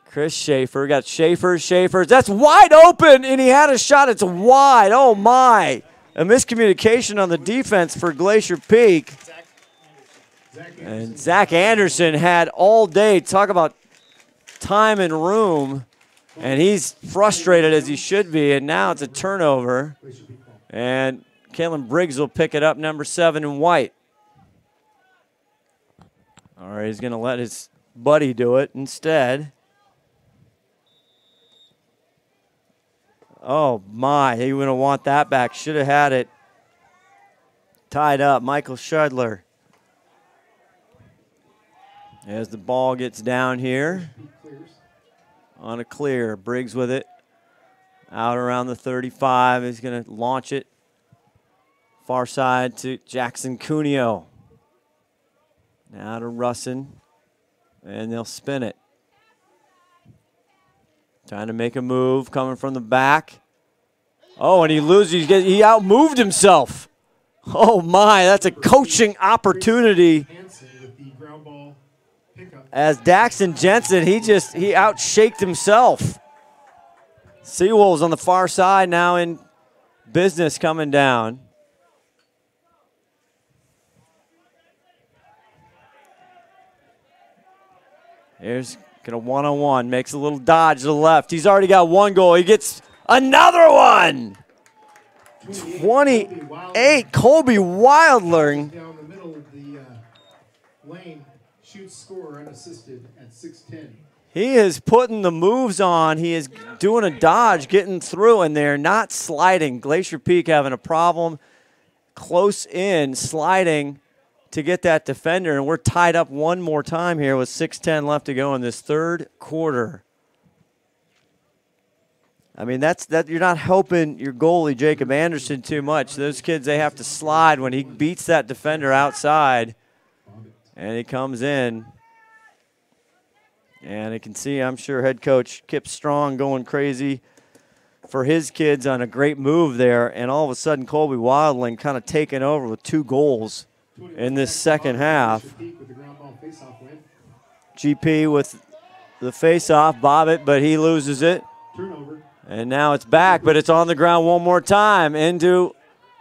Chris Schaefer. Got Schaefer. That's wide open, and he had a shot. It's wide. Oh, my. A miscommunication on the defense for Glacier Peak. And Zach Anderson had all day. Talk about time and room. And he's frustrated as he should be. And now it's a turnover. And Kalen Briggs will pick it up, number 7 in white. All right, he's going to let his buddy do it instead. Oh, my. He wouldn't want that back. Should have had it tied up. Michael Scheidler. As the ball gets down here on a clear. Briggs with it. Out around the 35. He's going to launch it. Far side to Jackson Cuneo. Now to Russin. And they'll spin it. Trying to make a move, coming from the back. Oh, and he loses. He outmoved himself. Oh, my. That's a coaching opportunity. As Daxton Jensen, he outshaked himself. Seawolves on the far side now in business coming down. Here's going to one-on-one, makes a little dodge to the left. He's already got one goal. He gets another one. 28, Colby Wildling. Down the middle of the lane, shoots score unassisted at 6'10". He is putting the moves on. He is doing a dodge, getting through, and they're not sliding. Glacier Peak having a problem close in, sliding to get that defender, and we're tied up one more time here with 6:10 left to go in this third quarter. I mean, that you're not helping your goalie, Jacob Anderson, too much. Those kids, they have to slide when he beats that defender outside, and he comes in. And you can see, I'm sure, head coach Kip Strong going crazy for his kids on a great move there, and all of a sudden Colby Wildling kind of taking over with 2 goals in this second half. GP with the face-off, Bobbitt, but he loses it. And now it's back, but it's on the ground one more time into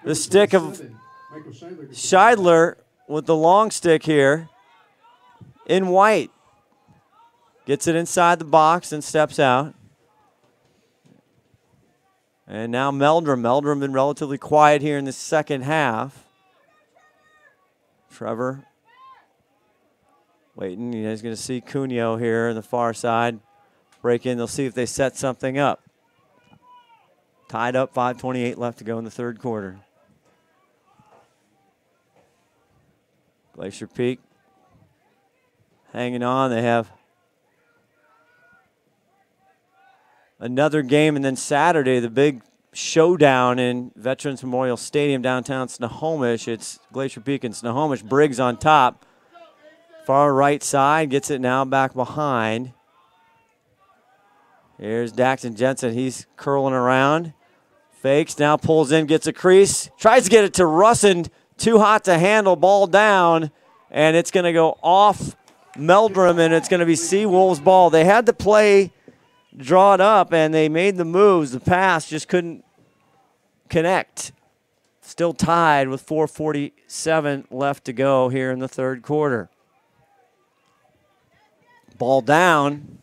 the stick of Scheidler with the long stick here in white. Gets it inside the box and steps out. And now Meldrum. Meldrum been relatively quiet here in the second half. Trevor waiting. He's going to see Cuneo here on the far side. Break in. They'll see if they set something up. Tied up, 5:28 left to go in the third quarter. Glacier Peak hanging on. They have another game, and then Saturday, the big showdown in Veterans Memorial Stadium downtown Snohomish. It's Glacier Peak and Snohomish. Briggs on top. Far right side, gets it now back behind. Here's Daxton Jensen. He's curling around. Fakes, now pulls in, gets a crease. Tries to get it to Russend. Too hot to handle, ball down. And it's going to go off Meldrum, and it's going to be Seawolves' ball. They had to play, draw it up, and they made the moves. The pass just couldn't connect. Still tied with 4:47 left to go here in the third quarter. Ball down.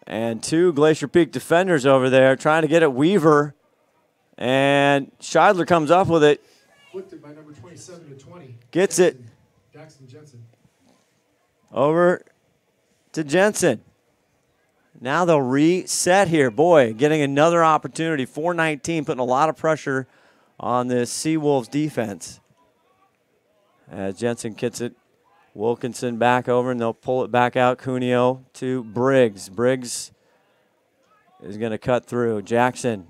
And 2 Glacier Peak defenders over there trying to get it. Weaver. And Scheidler comes up with it. Flicked it by number 27 to 20. Gets it. Daxton Jensen. Over to Jensen. Now they'll reset here. Boy, getting another opportunity. 4:19, putting a lot of pressure on this Seawolves defense. As Jensen gets it. Wilkinson back over, and they'll pull it back out. Cuneo to Briggs. Briggs is going to cut through. Jackson.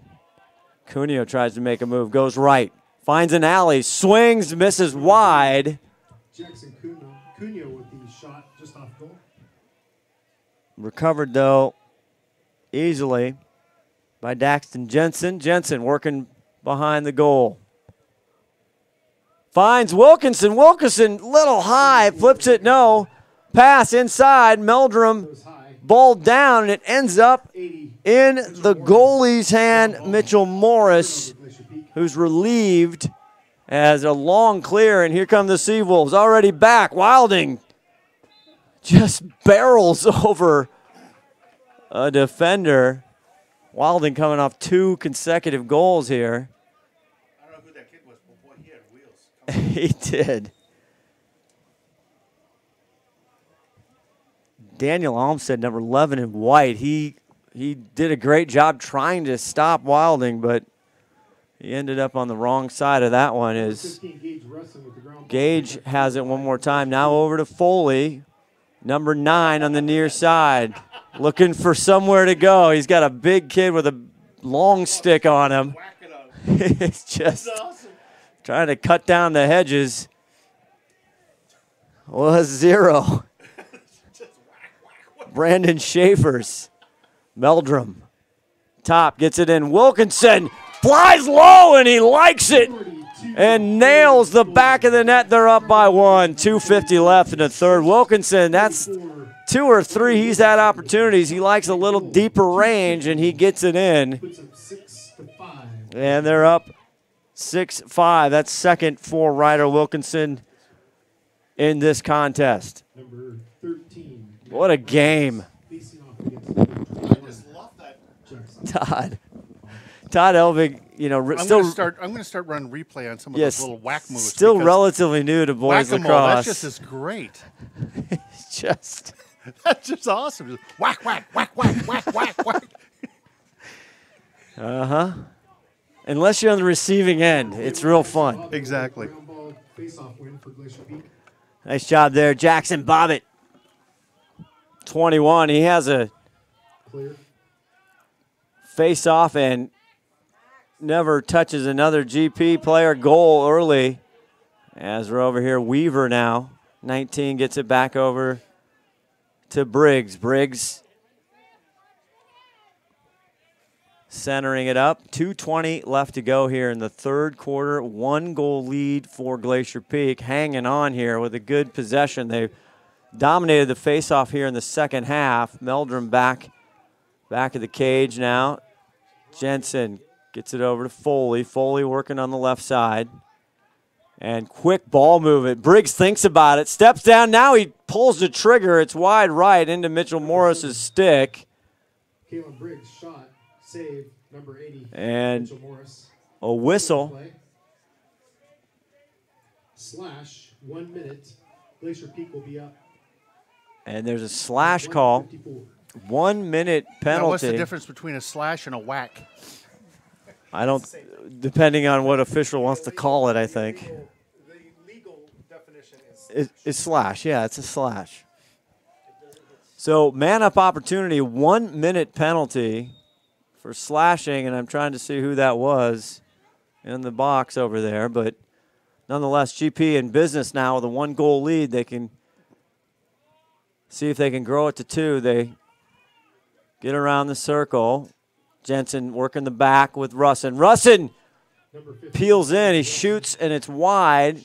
Cuneo tries to make a move. Goes right. Finds an alley. Swings. Misses wide. Jackson Cuneo with the shot just off goal. Recovered, though, easily by Daxton Jensen. Jensen working behind the goal. Finds Wilkinson. Wilkinson, little high, flips it, no. Pass inside, Meldrum, ball down, and it ends up in the goalie's hand, Mitchell Morris, who's relieved as a long clear, and here come the Seawolves, already back. Wilding just barrels over a defender. Wilding coming off 2 consecutive goals here. He did. Daniel Olmstead, number 11 in white. He did a great job trying to stop Wilding, but he ended up on the wrong side of that one. As Gage has it one more time. Now over to Foley, number 9 on the near side. Looking for somewhere to go. He's got a big kid with a long stick on him. It's just trying to cut down the hedges. Was 0. Brandon Schaefer's. Meldrum. Top gets it in. Wilkinson flies low, and he likes it and nails the back of the net. They're up by 1. 2:50 left in the third. Wilkinson, that's 2 or 3 he's had opportunities. He likes a little deeper range, and he gets it in. And they're up 6-5. That's second for Ryder Wilkinson in this contest. Number 13. What a game. Todd Elvig, you know, I'm going to start running replay on some of those little whack moves. Still relatively new to boys lacrosse. That's just as great. It's just that's just awesome. Just whack, whack, whack, whack, whack, whack, whack. Unless you're on the receiving end, it's real fun. Exactly. Nice job there, Jackson Bobbitt. 21. He has a face-off and never touches another GP player goal early. As we're over here, Weaver now. 19 gets it back over to Briggs. Briggs centering it up. 2:20 left to go here in the third quarter. 1-goal lead for Glacier Peak. Hanging on here with a good possession. They dominated the face-off here in the second half. Meldrum back of the cage now. Jensen gets it over to Foley. Foley working on the left side. And quick ball movement. Briggs thinks about it. Steps down. Now he pulls the trigger. It's wide right into Mitchell Morris's stick. Kalen Briggs shot. Save. Number 80. And Mitchell Morris. A whistle. Slash. 1 minute. Glacier Peak will be up. And there's a slash call. 1 minute penalty. Now, what's the difference between a slash and a whack? I don't, depending on what official wants to call it, I think. The legal definition It's slash, yeah, it's a slash. So man-up opportunity, 1 minute penalty for slashing, and I'm trying to see who that was in the box over there. But nonetheless, GP in business now with a 1-goal lead. They can see if they can grow it to 2. They get around the circle. Jensen working the back with Russin. Russin peels in. He shoots, and it's wide.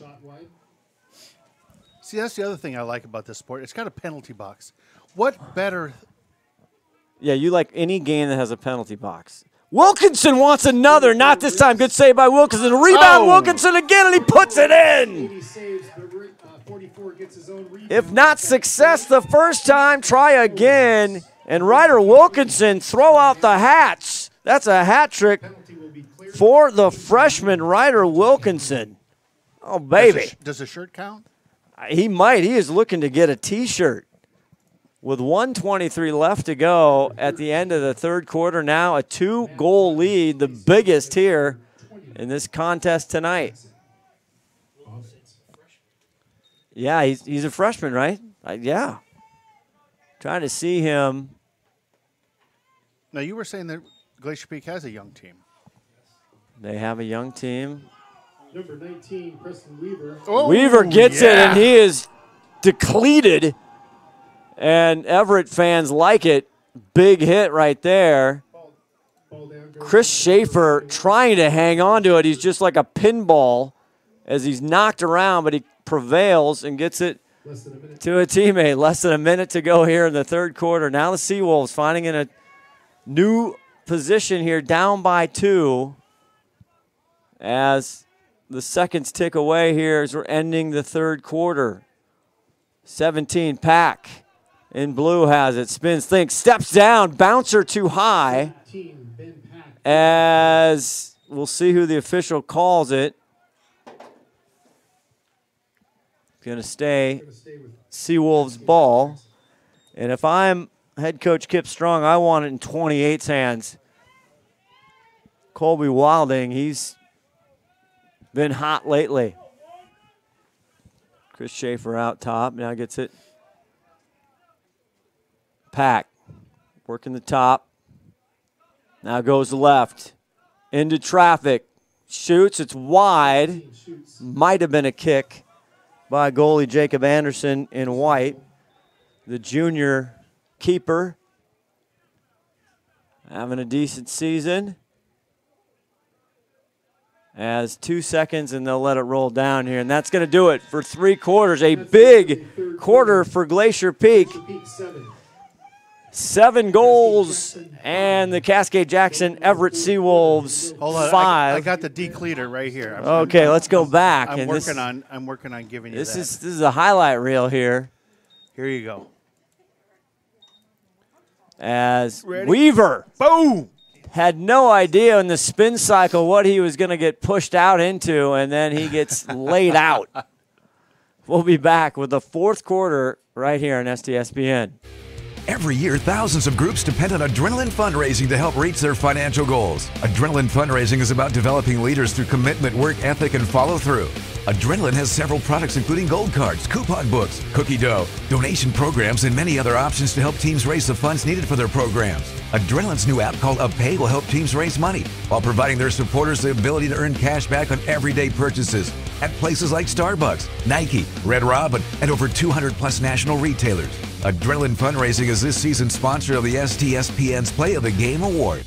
See, that's the other thing I like about this sport. It's got a penalty box. What better? Yeah, you like any game that has a penalty box. Wilkinson wants another. Not this time. Good save by Wilkinson. Rebound, Wilkinson again, and he puts it in. If not success the first time, try again. And Ryder Wilkinson throw out the hats. That's a hat trick for the freshman Ryder Wilkinson. Oh, baby. Does a shirt count? He might. He is looking to get a T-shirt. With 1:23 left to go at the end of the third quarter, now a 2-goal lead, the biggest here in this contest tonight. Yeah, he's a freshman, right? Yeah. Trying to see him. Now, you were saying that Glacier Peak has a young team. They have a young team. Number 19, Preston Weaver. Oh, Weaver gets it, and he is depleted. And Everett fans like it. Big hit right there. Chris Schaefer trying to hang on to it. He's just like a pinball as he's knocked around, but he prevails and gets it to a teammate. Less than a minute to go here in the third quarter. Now the Seawolves finding in a new position here, down by 2 as the seconds tick away here as we're ending the third quarter. 17, Pack in blue has it, spins, thinks, steps down, bouncer too high. As we'll see who the official calls it. Going to stay Seawolves ball. And if I'm head coach Kip Strong, I want it in 28's hands. Colby Wilding, he's been hot lately. Chris Schaefer out top, now gets it. Pack, working the top. Now goes left, into traffic. Shoots, it's wide. Might have been a kick by goalie Jacob Anderson in white. The junior keeper, having a decent season. As 2 seconds, and they'll let it roll down here. And that's going to do it for 3 quarters. A big quarter for Glacier Peak. 7 goals, and the Cascade Jackson Everett Seawolves 5. I got the decleater right here. Okay, let's go back. I'm working on giving you this that. This is a highlight reel here. Here you go. As Ready? Weaver, boom, had no idea in the spin cycle what he was going to get pushed out into, and then he gets laid out. We'll be back with the 4th quarter right here on STSPN. Every year, thousands of groups depend on Adrenaline Fundraising to help reach their financial goals. Adrenaline Fundraising is about developing leaders through commitment, work ethic, and follow-through. Adrenaline has several products including gold cards, coupon books, cookie dough, donation programs, and many other options to help teams raise the funds needed for their programs. Adrenaline's new app called UpPay will help teams raise money while providing their supporters the ability to earn cash back on everyday purchases at places like Starbucks, Nike, Red Robin, and over 200+ national retailers. Adrenaline Fundraising is this season's sponsor of the STSPN's Play of the Game Award.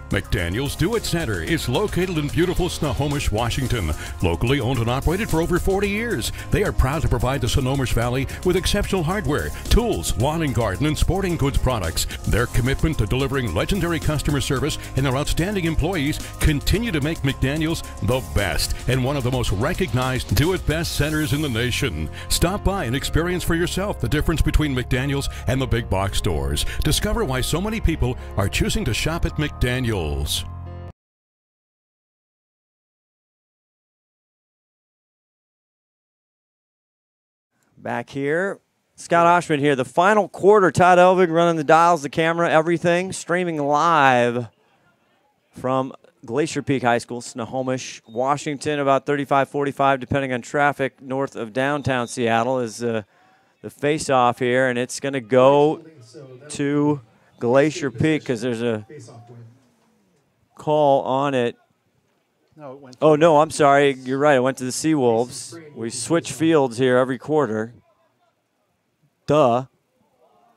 McDaniel's Do It Center is located in beautiful Snohomish, Washington. Locally owned and operated for over 40 years, they are proud to provide the Snohomish Valley with exceptional hardware, tools, lawn and garden, and sporting goods products. Their commitment to delivering legendary customer service and their outstanding employees continue to make McDaniel's the best and one of the most recognized do-it-best centers in the nation. Stop by and experience for yourself the difference between McDaniel's and the big box stores. Discover why so many people are choosing to shop at McDaniel's. Back here, Scott Oshman here. The final quarter, Todd Elvig running the dials, the camera, everything. Streaming live from Glacier Peak High School, Snohomish, Washington. About 35-45, depending on traffic, north of downtown Seattle is the face-off here. And it's going to go to Glacier Peak because there's a call on it. Oh, no, I'm sorry. You're right. It went to the Seawolves. We switch fields here every quarter. Duh.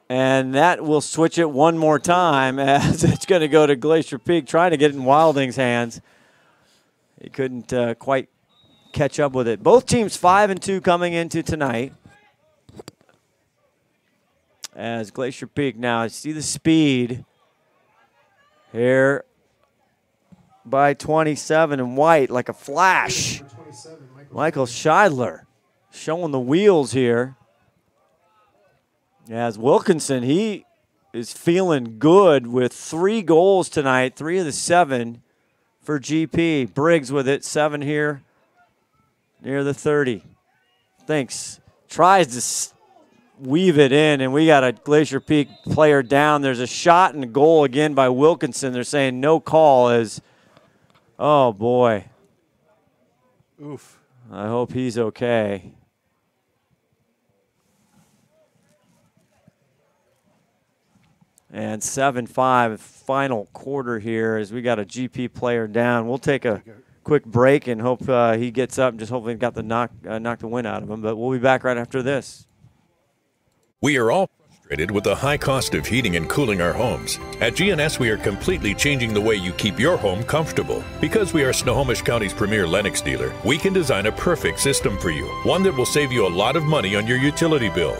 And that will switch it one more time as it's going to go to Glacier Peak, trying to get it in Wilding's hands. He couldn't quite catch up with it. Both teams 5-2 coming into tonight. As Glacier Peak now, see the speed here by 27 and White like a flash. Michael Scheidler showing the wheels here. As Wilkinson, he is feeling good with 3 goals tonight, 3 of the 7 for GP. Briggs with it, 7 here near the 30. Thanks. Tries to weave it in, and we got a Glacier Peak player down. There's a shot and a goal again by Wilkinson. They're saying no call as, oh boy. Oof. I hope he's okay. And 7-5 final quarter here as we got a GP player down. We'll take a quick break and hope he gets up and just hopefully got the knock the win out of him. But we'll be back right after this. We are all frustrated with the high cost of heating and cooling our homes. At GNS, we are completely changing the way you keep your home comfortable. Because we are Snohomish County's premier Lennox dealer, we can design a perfect system for you, one that will save you a lot of money on your utility bill.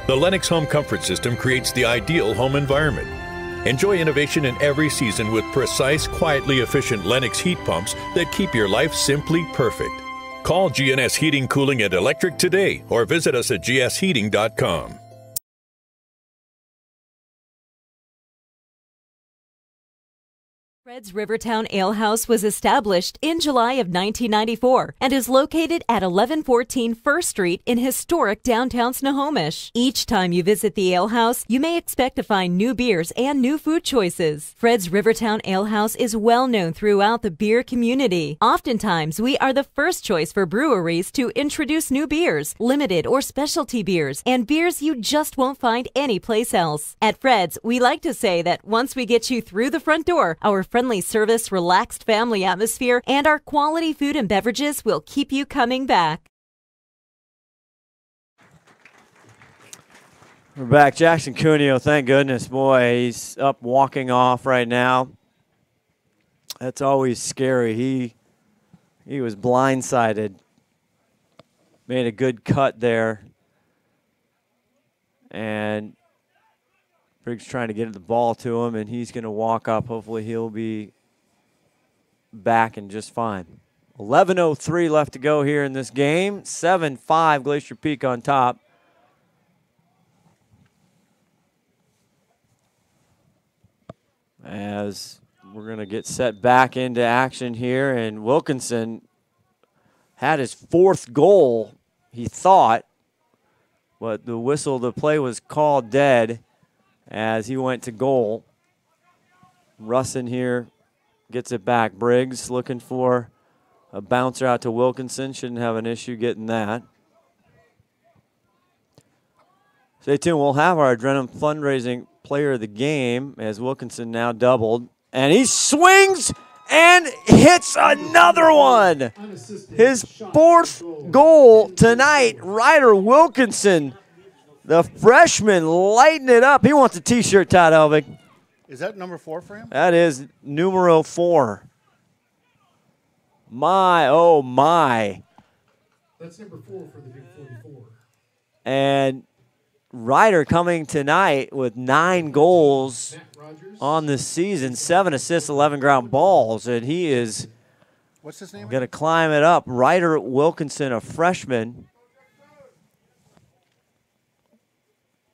The Lennox Home Comfort System creates the ideal home environment. Enjoy innovation in every season with precise, quietly efficient Lennox heat pumps that keep your life simply perfect. Call GNS Heating, Cooling, and Electric today or visit us at gsheating.com. Fred's Rivertown Ale House was established in July of 1994 and is located at 1114 First Street in historic downtown Snohomish. Each time you visit the ale house, you may expect to find new beers and new food choices. Fred's Rivertown Ale House is well known throughout the beer community. Oftentimes, we are the first choice for breweries to introduce new beers, limited or specialty beers, and beers you just won't find anyplace else. At Fred's, we like to say that once we get you through the front door, our friendly friendly service, relaxed family atmosphere, and our quality food and beverages will keep you coming back. We're back. Jackson Cuneo, thank goodness. Boy, he's up walking off right now. That's always scary. He was blindsided. Made a good cut there. And Briggs trying to get the ball to him, and he's going to walk up. Hopefully he'll be back and just fine. 11:03 left to go here in this game. 7-5, Glacier Peak on top. As we're going to get set back into action here, and Wilkinson had his 4th goal, he thought, but the whistle, the play was called dead as he went to goal. Russin here gets it back. Briggs looking for a bouncer out to Wilkinson. Shouldn't have an issue getting that. Stay tuned. We'll have our Adrenaline Fundraising Player of the Game as Wilkinson now doubled. And he swings and hits another one. His 4th goal tonight. Ryder Wilkinson, the freshman, lighting it up. He wants a T-shirt, Todd Helvig. Is that number 4 for him? That is numero 4. My, oh my. That's number 4 for the Big 44. And Ryder coming tonight with 9 goals on the season, 7 assists, 11 ground balls, and he is What's his name? going to climb it up. Ryder Wilkinson, a freshman.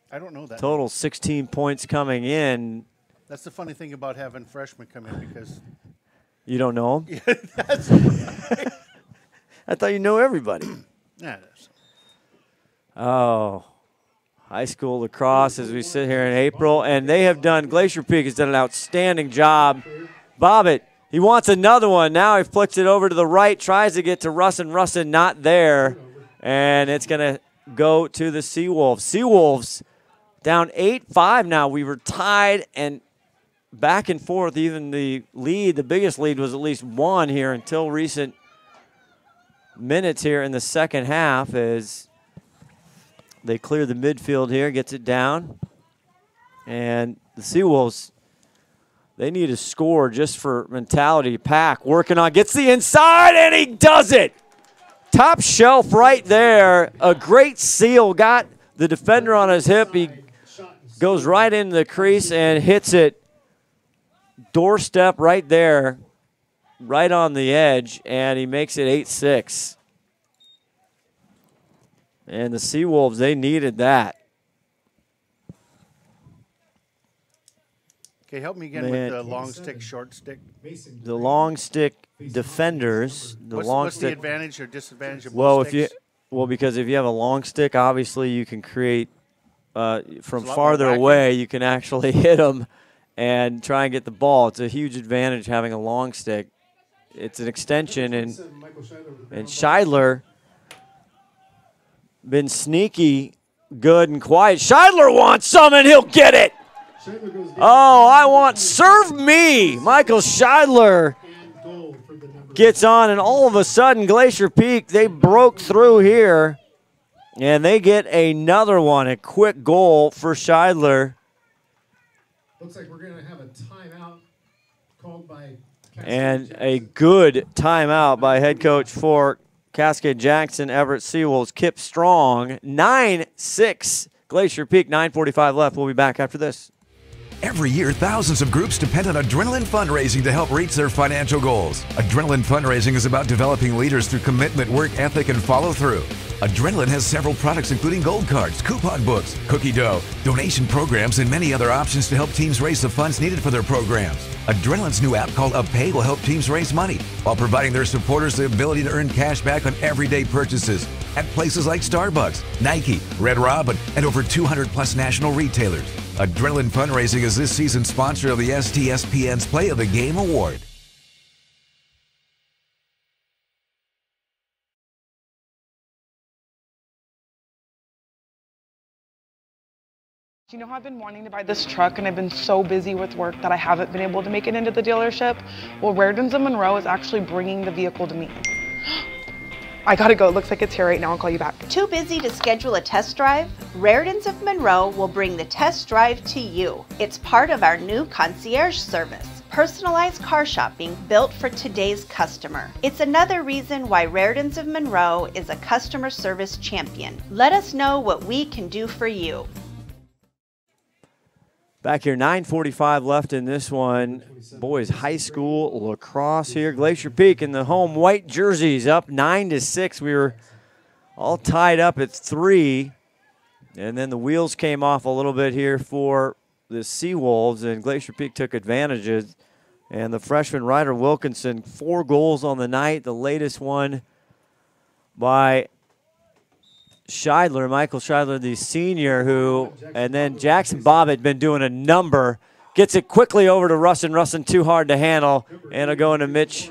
I don't know that. Total 16 points coming in. That's the funny thing about having freshmen come in because You don't know him? yeah, that's I thought you know everybody. yeah, it is. Oh, high school lacrosse as we sit here in April, and they have done, Glacier Peak has done an outstanding job. Bobbitt, he wants another one. Now he flicks it over to the right, tries to get to Russin. Russin not there, and it's going to go to the Seawolves. Seawolves down 8-5 now. We were tied and back and forth. Even the lead, the biggest lead was at least 1 here until recent minutes here in the second half as they clear the midfield here, gets it down. And the Seawolves, they need a score just for mentality. Pack working on, gets the inside, and he does it. Top shelf right there. A great seal. Got the defender on his hip. He goes right into the crease and hits it. Doorstep right there, right on the edge, and he makes it 8-6. And the Seawolves, they needed that. Okay, help me again with the long stick, short stick. The long stick defenders. What's the advantage or disadvantage of well, both if you sticks? because if you have a long stick, obviously you can create from lot farther more away. You can actually hit them and try and get the ball. It's a huge advantage having a long stick. It's an extension, and Scheidler been sneaky, good, and quiet. Scheidler wants some, and he'll get it. Oh, I want, serve me. Michael Scheidler gets on, and all of a sudden, Glacier Peak, they broke through here, and they get another one, a quick goal for Scheidler. Looks like we're going to have a timeout called by And a good timeout by head coach for Cascade Jackson. Everett Seawolves, Kip Strong, 9-6. Glacier Peak, 9:45 left. We'll be back after this. Every year, thousands of groups depend on Adrenaline Fundraising to help reach their financial goals. Adrenaline Fundraising is about developing leaders through commitment, work ethic, and follow-through. Adrenaline has several products including gold cards, coupon books, cookie dough, donation programs, and many other options to help teams raise the funds needed for their programs. Adrenaline's new app called UpPay will help teams raise money while providing their supporters the ability to earn cash back on everyday purchases at places like Starbucks, Nike, Red Robin, and over 200 plus national retailers. Adrenaline Fundraising is this season's sponsor of the STSPN's Play of the Game Award. You know how I've been wanting to buy this truck and I've been so busy with work that I haven't been able to make it into the dealership? Well, Rairdens of Monroe is actually bringing the vehicle to me. I gotta go, it looks like it's here right now, I'll call you back. Too busy to schedule a test drive? Rairdens of Monroe will bring the test drive to you. It's part of our new concierge service. Personalized car shopping built for today's customer. It's another reason why Rairdens of Monroe is a customer service champion. Let us know what we can do for you. Back here, 9:45 left in this one. Boys high school lacrosse here. Glacier Peak in the home white jerseys up 9-6. We were all tied up at 3. And then the wheels came off a little bit here for the Seawolves, and Glacier Peak took advantage. And the freshman Ryder Wilkinson, 4 goals on the night. The latest one by Scheidler, Michael Scheidler, the senior, and then Jackson Bob had been doing a number. Gets it quickly over to Russin. Russin too hard to handle, and it'll go into Mitch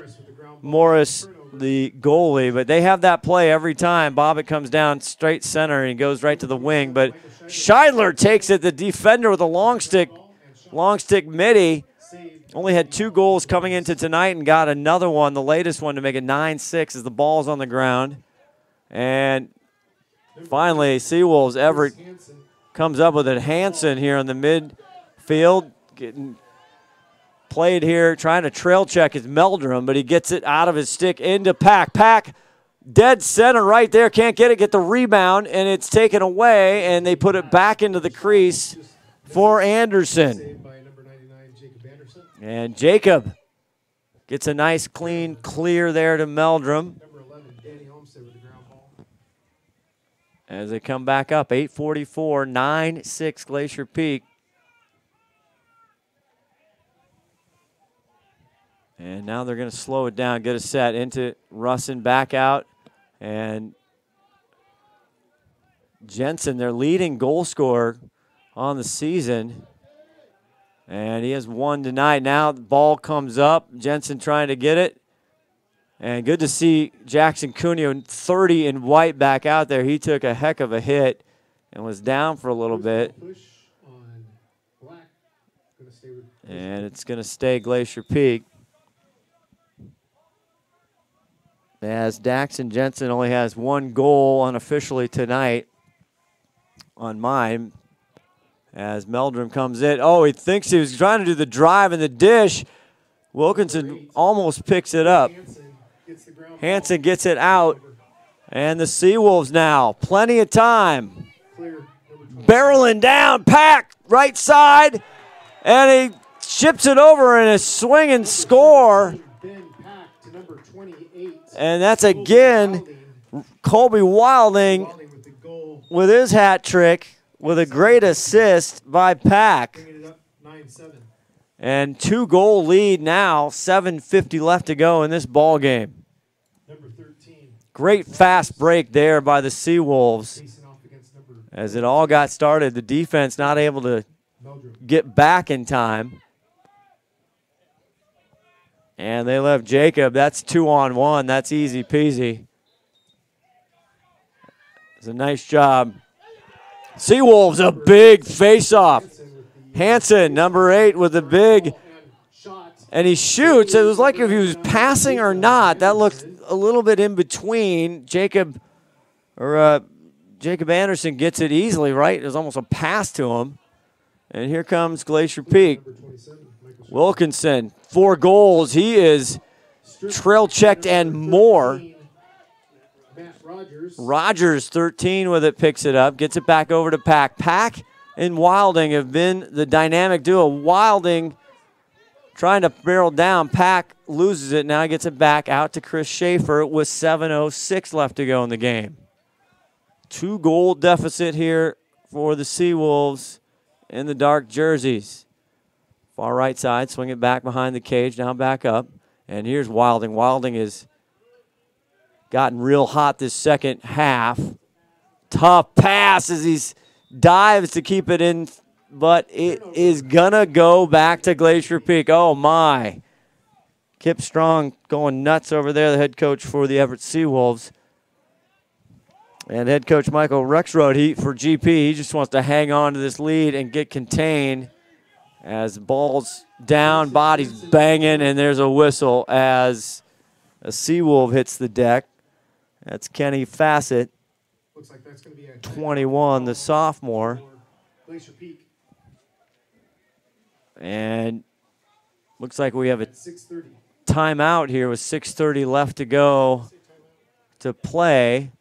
Morris, the goalie. But they have that play every time. Bobbitt comes down straight center, and he goes right to the wing. But Scheidler takes it, the defender with a long stick midi. Only had 2 goals coming into tonight and got another one, the latest one, to make it 9-6 as the ball's on the ground. And finally, Seawolves, Everett comes up with it. Hansen here in the midfield, getting played here, trying to trail check his Meldrum, but he gets it out of his stick into Pack. Pack, dead center right there, can't get it, get the rebound, and it's taken away, and they put it back into the crease for Anderson. And Jacob gets a nice clean clear there to Meldrum. As they come back up, 8:44, 9-6 Glacier Peak. And now they're going to slow it down, get a set into Russin, back out. And Jensen, their leading goal scorer on the season. And he has 1 tonight. Now the ball comes up. Jensen trying to get it. And good to see Jackson Cuneo, 30 in white, back out there. He took a heck of a hit and was down for a little bit. And it's going to stay Glacier Peak. As Daxon Jensen only has 1 goal unofficially tonight on mine. As Meldrum comes in. Oh, he thinks he was trying to do the drive and the dish. Wilkinson almost picks it up. Hansen gets it out. And the Seawolves now. Plenty of time. Barreling down. Pack right side. And he ships it over in a swing and score. And that's again Colby Wilding with his hat trick, with a great assist by Pack. And 2-goal lead now, 7:50 left to go in this ball game. Great fast break there by the Seawolves. As it all got started, the defense not able to get back in time. And they left Jacob. That's 2-on-1. That's easy peasy. It's a nice job. Seawolves, a big face-off. Hansen, number 8, with a big, and he shoots. It was like if he was passing or not. That looked a little bit in between. Jacob Anderson gets it easily, right? It was almost a pass to him. And here comes Glacier Peak. Wilkinson, 4 goals. He is trail checked and more. Rogers, 13 with it, picks it up, gets it back over to Pack. Pack and Wilding have been the dynamic duo. Wilding trying to barrel down. Pack loses it. Now gets it back out to Chris Schaefer with 7:06 left to go in the game. 2-goal deficit here for the Seawolves in the dark jerseys. Far right side, swing it back behind the cage, now back up. And here's Wilding. Wilding is gotten real hot this second half. Tough pass as he dives to keep it in, but it is going to go back to Glacier Peak. Oh, my. Kip Strong going nuts over there, the head coach for the Everett Seawolves. And head coach Michael Rexroad for GP, he just wants to hang on to this lead and get contained as the ball's down, body's banging, and there's a whistle as a Seawolf hits the deck. That's Kenny Fassett, Looks like that's going to be a 21, the sophomore. Glacier Peak And looks like we have a at 6:30. timeout here with 6:30 left to go to play.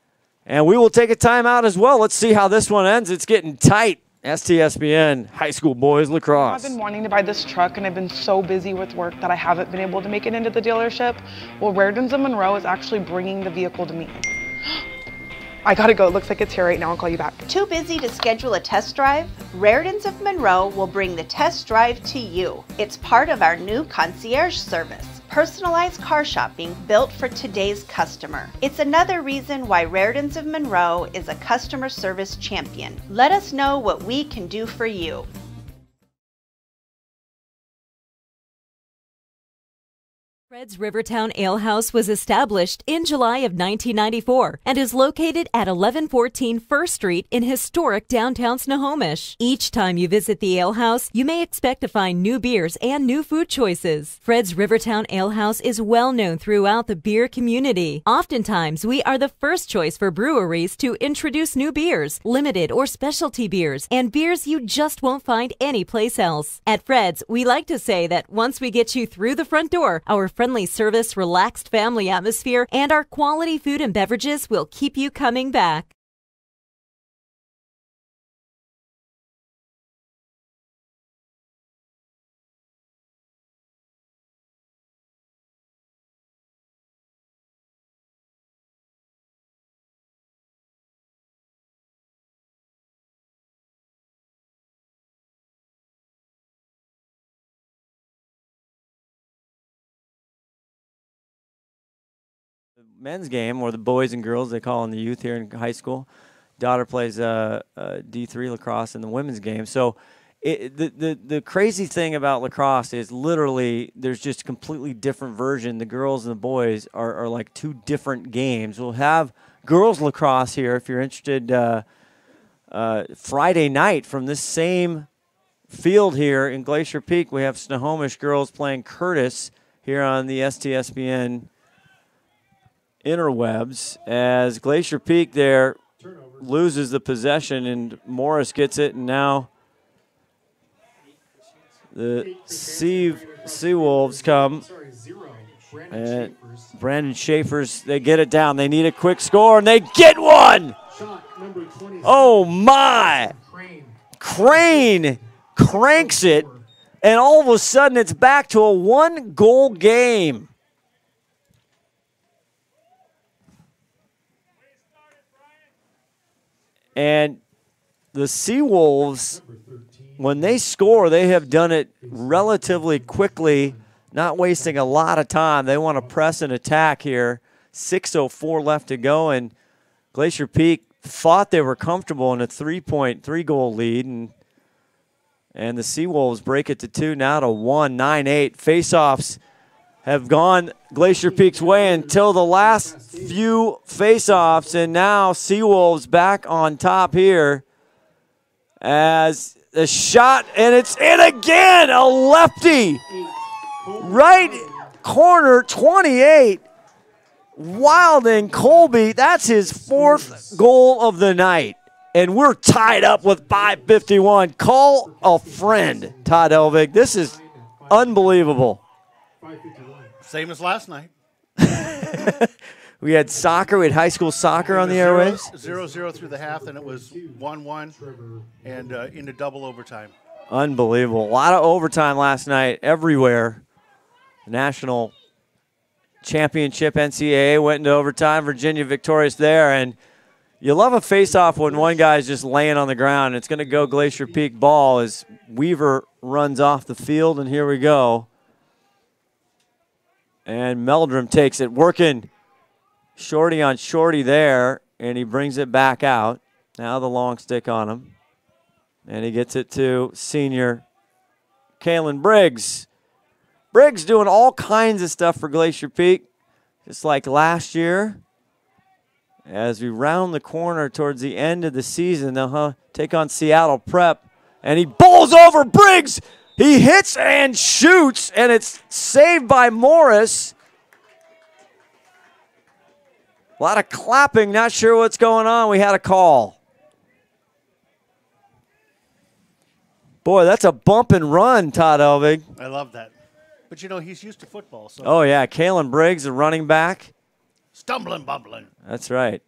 And we will take a timeout as well. Let's see how this one ends. It's getting tight. STSPN High School Boys Lacrosse. I've been wanting to buy this truck, and I've been so busy with work that I haven't been able to make it into the dealership. Well, Raritan's of Monroe is actually bringing the vehicle to me. I gotta go. It looks like it's here right now. I'll call you back. Too busy to schedule a test drive? Raritan's of Monroe will bring the test drive to you. It's part of our new concierge service. Personalized car shopping built for today's customer. It's another reason why Raritan's of Monroe is a customer service champion. Let us know what we can do for you. Fred's Rivertown Ale House was established in July of 1994 and is located at 1114 First Street in historic downtown Snohomish. Each time you visit the ale house, you may expect to find new beers and new food choices. Fred's Rivertown Ale House is well known throughout the beer community. Oftentimes, we are the first choice for breweries to introduce new beers, limited or specialty beers, and beers you just won't find anyplace else. At Fred's, we like to say that once we get you through the front door, our friendly service, relaxed family atmosphere, and our quality food and beverages will keep you coming back. Men's game, or the boys and girls they call in the youth here in high school. Daughter plays D3 lacrosse in the women's game. So the crazy thing about lacrosse is literally there's just a completely different version. The girls and the boys are like two different games. We'll have girls lacrosse here if you're interested Friday night from this same field here in Glacier Peak. We have Snohomish girls playing Curtis here on the STSPN interwebs as Glacier Peak there loses the possession and Morris gets it, and now the Seawolves come and Brandon Schaefer's, they get it down. They need a quick score and they get one. Oh my. Crane cranks it, and all of a sudden it's back to a one-goal game. And the Seawolves, when they score, they have done it relatively quickly, not wasting a lot of time. They want to press and attack here. 6:04 left to go, and Glacier Peak thought they were comfortable in a three-goal lead, and the Seawolves break it to 2, now to 1, 9-8. Face-offs have gone Glacier Peak's way until the last few face-offs, and now Seawolves back on top here as the shot, and it's in again, a lefty, right corner, 28, Wilding Colby, that's his 4th goal of the night, and we're tied up with 5:51. Call a friend, Todd Elvig. This is unbelievable. Same as last night. We had soccer. We had high school soccer on the airwaves. 0-0 through the half, then it was 1-1 and into double overtime. Unbelievable. A lot of overtime last night everywhere. The national championship NCAA went into overtime. Virginia victorious there. And you love a face-off when one guy's just laying on the ground. It's going to go Glacier Peak ball as Weaver runs off the field, and here we go. And Meldrum takes it, working shorty on shorty there, and he brings it back out. Now the long stick on him. And he gets it to senior Kalen Briggs. Briggs doing all kinds of stuff for Glacier Peak, just like last year. as we round the corner towards the end of the season. They'll take on Seattle Prep. And he bowls over Briggs. He hits and shoots, and it's saved by Morris. A lot of clapping, not sure what's going on. We had a call. Boy, that's a bump and run, Todd Elvig. I love that. But, you know, he's used to football. So. Oh, yeah, Kalen Briggs, the running back. Stumbling, bumbling. That's right.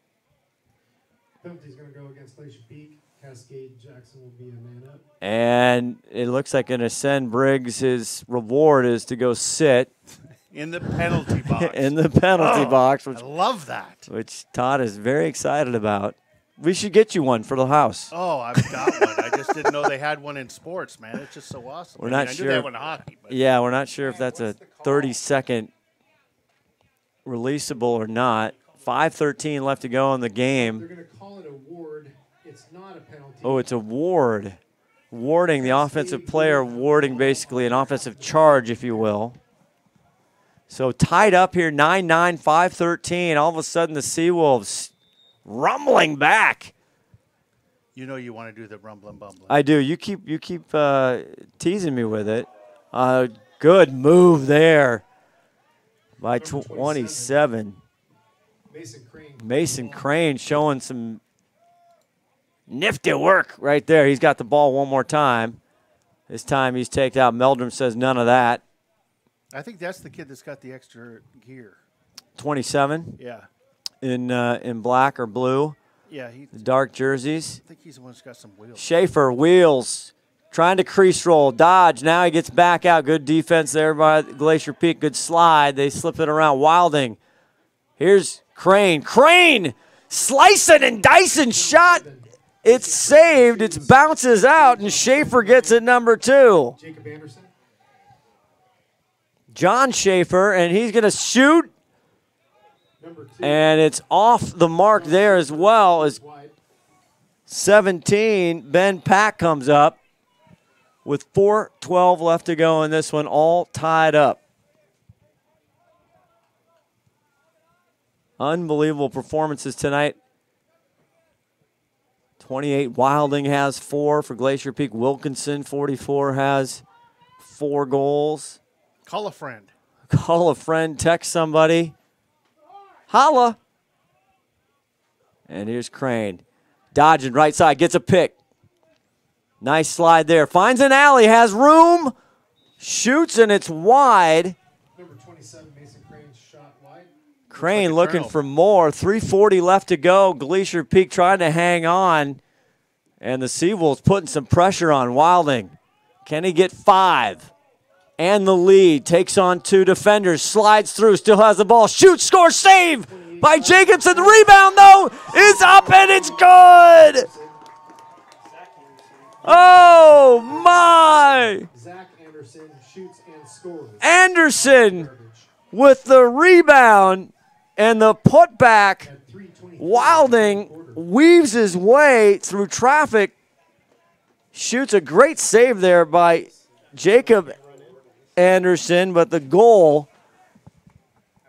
Penalty's going to go against Glacier Peak. Cascade Jackson will be a man up. And it looks like going to send Briggs, his reward is to go sit. In the penalty box. In the penalty box. Which, I love that. Which Todd is very excited about. We should get you one for the house. Oh, I've got one. I just didn't know they had one in sports, man. It's just so awesome. We're not I sure. knew they had one in hockey. But. Yeah, we're not sure if that's a 30-second releasable or not. 5:13 left to go in the game. They're going to call it a ward. It's not a penalty. Oh, it's a ward. Warding, the offensive player warding basically an offensive charge, if you will. So tied up here, 9-9, 5:13. All of a sudden, the Seawolves rumbling back. You know you want to do the rumbling bumbling. I do. You keep teasing me with it. Good move there by 27. Mason Crane showing some nifty work right there. He's got the ball one more time. This time he's taken out. Meldrum says none of that. I think that's the kid that's got the extra gear. 27? Yeah. In black or blue? Yeah. The dark jerseys. I think he's the one that's got some wheels. Schaefer, wheels, trying to crease roll, dodge. Now he gets back out. Good defense there by Glacier Peak. Good slide. They slip it around. Wilding. Here's Crane. Crane slicing and dicing shot. It's saved. It bounces out, and Schaefer gets it number 2. Jacob Anderson. John Schaefer, and he's going to shoot. And it's off the mark there as well as 17. Ben Pack comes up with 4:12 left to go in this one, all tied up. Unbelievable performances tonight. 28, Wilding has 4 for Glacier Peak. Wilkinson, 44, has 4 goals. Call a friend. Call a friend, text somebody. Holla. And here's Crane. Dodging right side, gets a pick. Nice slide there. Finds an alley, has room. Shoots, and it's wide. Number 27, Mason Crane, shot wide. Crane looking for more. 3:40 left to go. Glacier Peak trying to hang on. And the Seawolves putting some pressure on Wilding. Can he get 5? And the lead. Takes on 2 defenders. Slides through. Still has the ball. Shoots. Scores. Save by Jacobson. The rebound, though, is up and it's good. Oh, my. Zach Anderson shoots and scores. Anderson with the rebound and the putback. Wilding weaves his way through traffic. Shoots a great save there by Jacob Anderson, but the goal,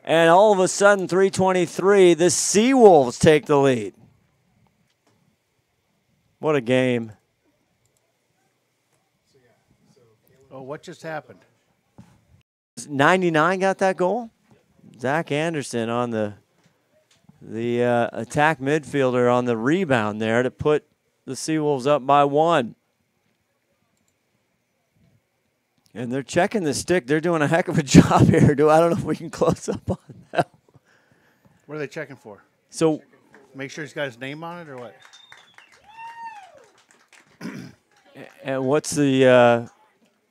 and all of a sudden, 3:23, the Seawolves take the lead. What a game. Oh, what just happened? 99 got that goal? Zach Anderson on the attack midfielder on the rebound there to put the Seawolves up by 1. And they're checking the stick. They're doing a heck of a job here. I don't know if we can close up on that. What are they checking for? So, make sure he's got his name on it or what? And what's the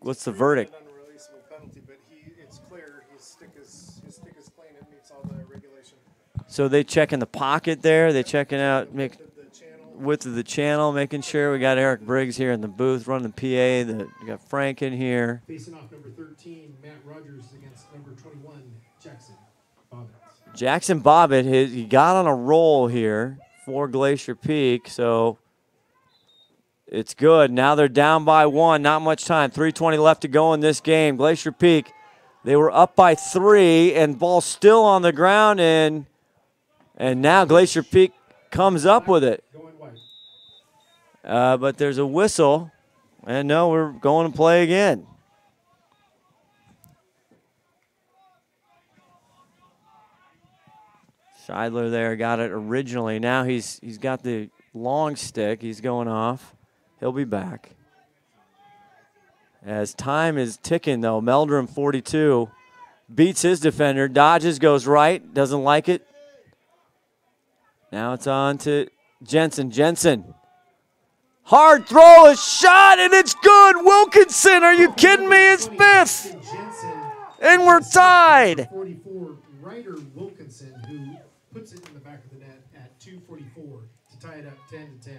verdict? Unreleasable penalty, but it's clear. His stick is clean. It meets all the regulation. So they checking the pocket there. They checking out width of the channel, making sure we got Eric Briggs here in the booth running the PA. We got Frank in here. Facing off number 13, Matt Rogers against number 21, Jackson Bobbitt. Jackson Bobbitt, he got on a roll here for Glacier Peak, so it's good. Now they're down by 1, not much time. 3:20 left to go in this game. Glacier Peak, they were up by 3, and ball still on the ground, and And now Glacier Peak comes up with it. But there's a whistle. And no, we're going to play again. Scheidler there got it originally. Now he's got the long stick. He's going off. He'll be back. As time is ticking, though, Meldrum 42 beats his defender, dodges, goes right, doesn't like it. Now it's on to Jensen. Jensen. Hard throw, a shot, and it's good. Wilkinson, are you kidding me? It's fifth. And we're tied. 44, Ryder Wilkinson, who puts it in the back of the net at 2:44 to tie it up 10-10.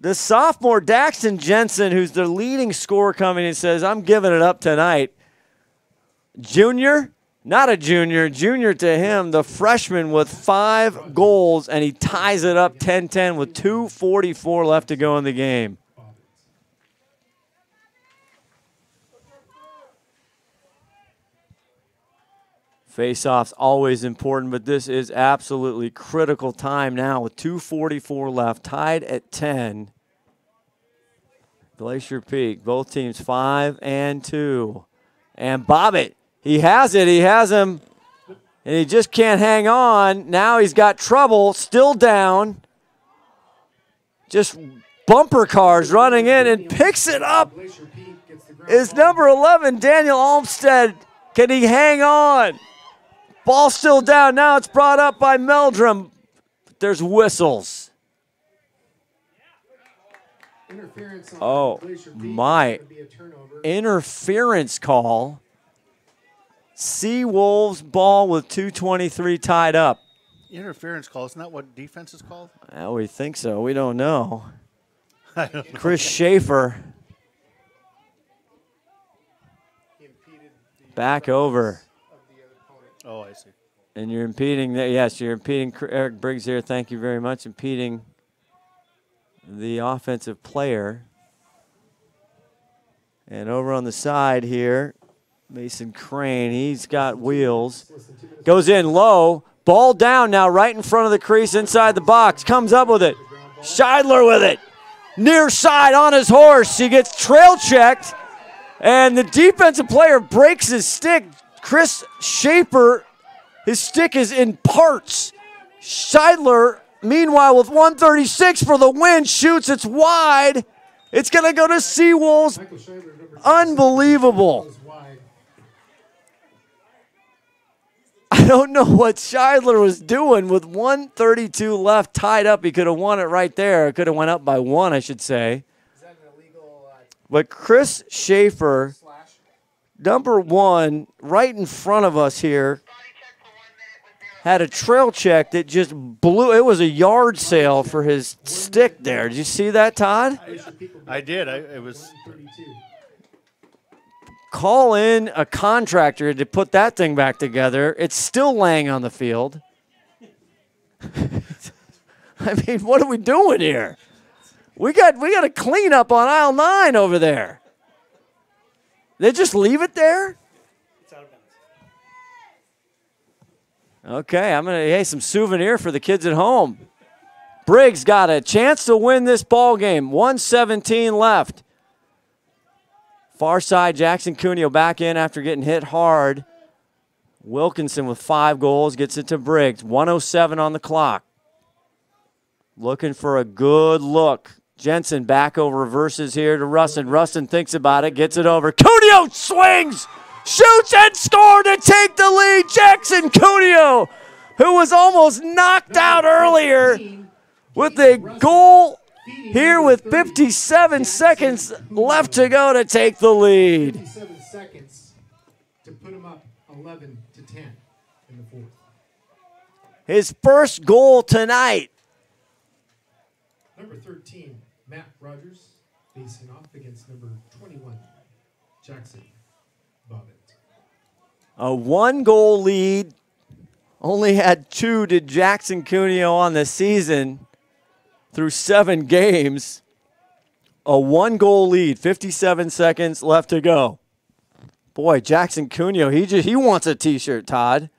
The sophomore Daxton Jensen, who's the leading scorer coming in, says, I'm giving it up tonight. Junior, not a junior, junior to him, the freshman with 5 goals, and he ties it up 10-10 with 2:44 left to go in the game. Face-off's always important, but this is absolutely critical time now with 2:44 left, tied at 10. Glacier Peak, both teams 5 and 2. And Bobbitt, he has it, he has him, and he just can't hang on. Now he's got trouble, still down. Just bumper cars running in and picks it up. Is number 11, Daniel Olmstead. Can he hang on? Ball still down. Now it's brought up by Meldrum. There's whistles. Oh, my. Interference call. Seawolves ball with 2:23 tied up. Interference call. Isn't that what defense is called? Well, we think so. We don't know. I don't know. Chris Schaefer. Back over. Oh, I see. And you're impeding, yes, you're impeding Eric Briggs here. Thank you very much. Impeding the offensive player. And over on the side here, Mason Crane, he's got wheels. Goes in low. Ball down now right in front of the crease inside the box. Comes up with it. Scheidler with it. Near side on his horse. He gets trail checked. And the defensive player breaks his stick. Chris Schaefer, his stick is in parts. Scheidler, meanwhile, with 136 for the win, shoots. It's wide. It's going to go to Seawolves. Unbelievable. I don't know what Scheidler was doing with 132 left tied up. He could have won it right there. It could have went up by 1, I should say. But Chris Schaefer, number 1, right in front of us here, had a trail check that just blew. It was a yard sale for his stick there. Did you see that, Todd? I did. It was. Call in a contractor to put that thing back together. It's still laying on the field. I mean, what are we doing here? We got a cleanup on aisle 9 over there. They just leave it there? Okay, hey, some souvenir for the kids at home. Briggs got a chance to win this ball game. 1:17 left. Far side, Jackson Cuneo back in after getting hit hard. Wilkinson with 5 goals gets it to Briggs. 1:07 on the clock. Looking for a good look. Jensen back over reverses here to Rustin. Rustin thinks about it, gets it over. Cuneo swings, shoots and scored to take the lead. Jackson Cuneo, who was almost knocked out earlier, with a goal here with 57 seconds left to go to take the lead. 57 seconds to put him up 11-10 in the fourth. His first goal tonight. Number 13, Matt Rogers, facing off against number 21, Jackson Bobbitt. A 1-goal lead. Only had 2 to Jackson Cuneo on the season through 7 games. A 1-goal lead, 57 seconds left to go. Boy, Jackson Cuneo, he wants a T-shirt, Todd.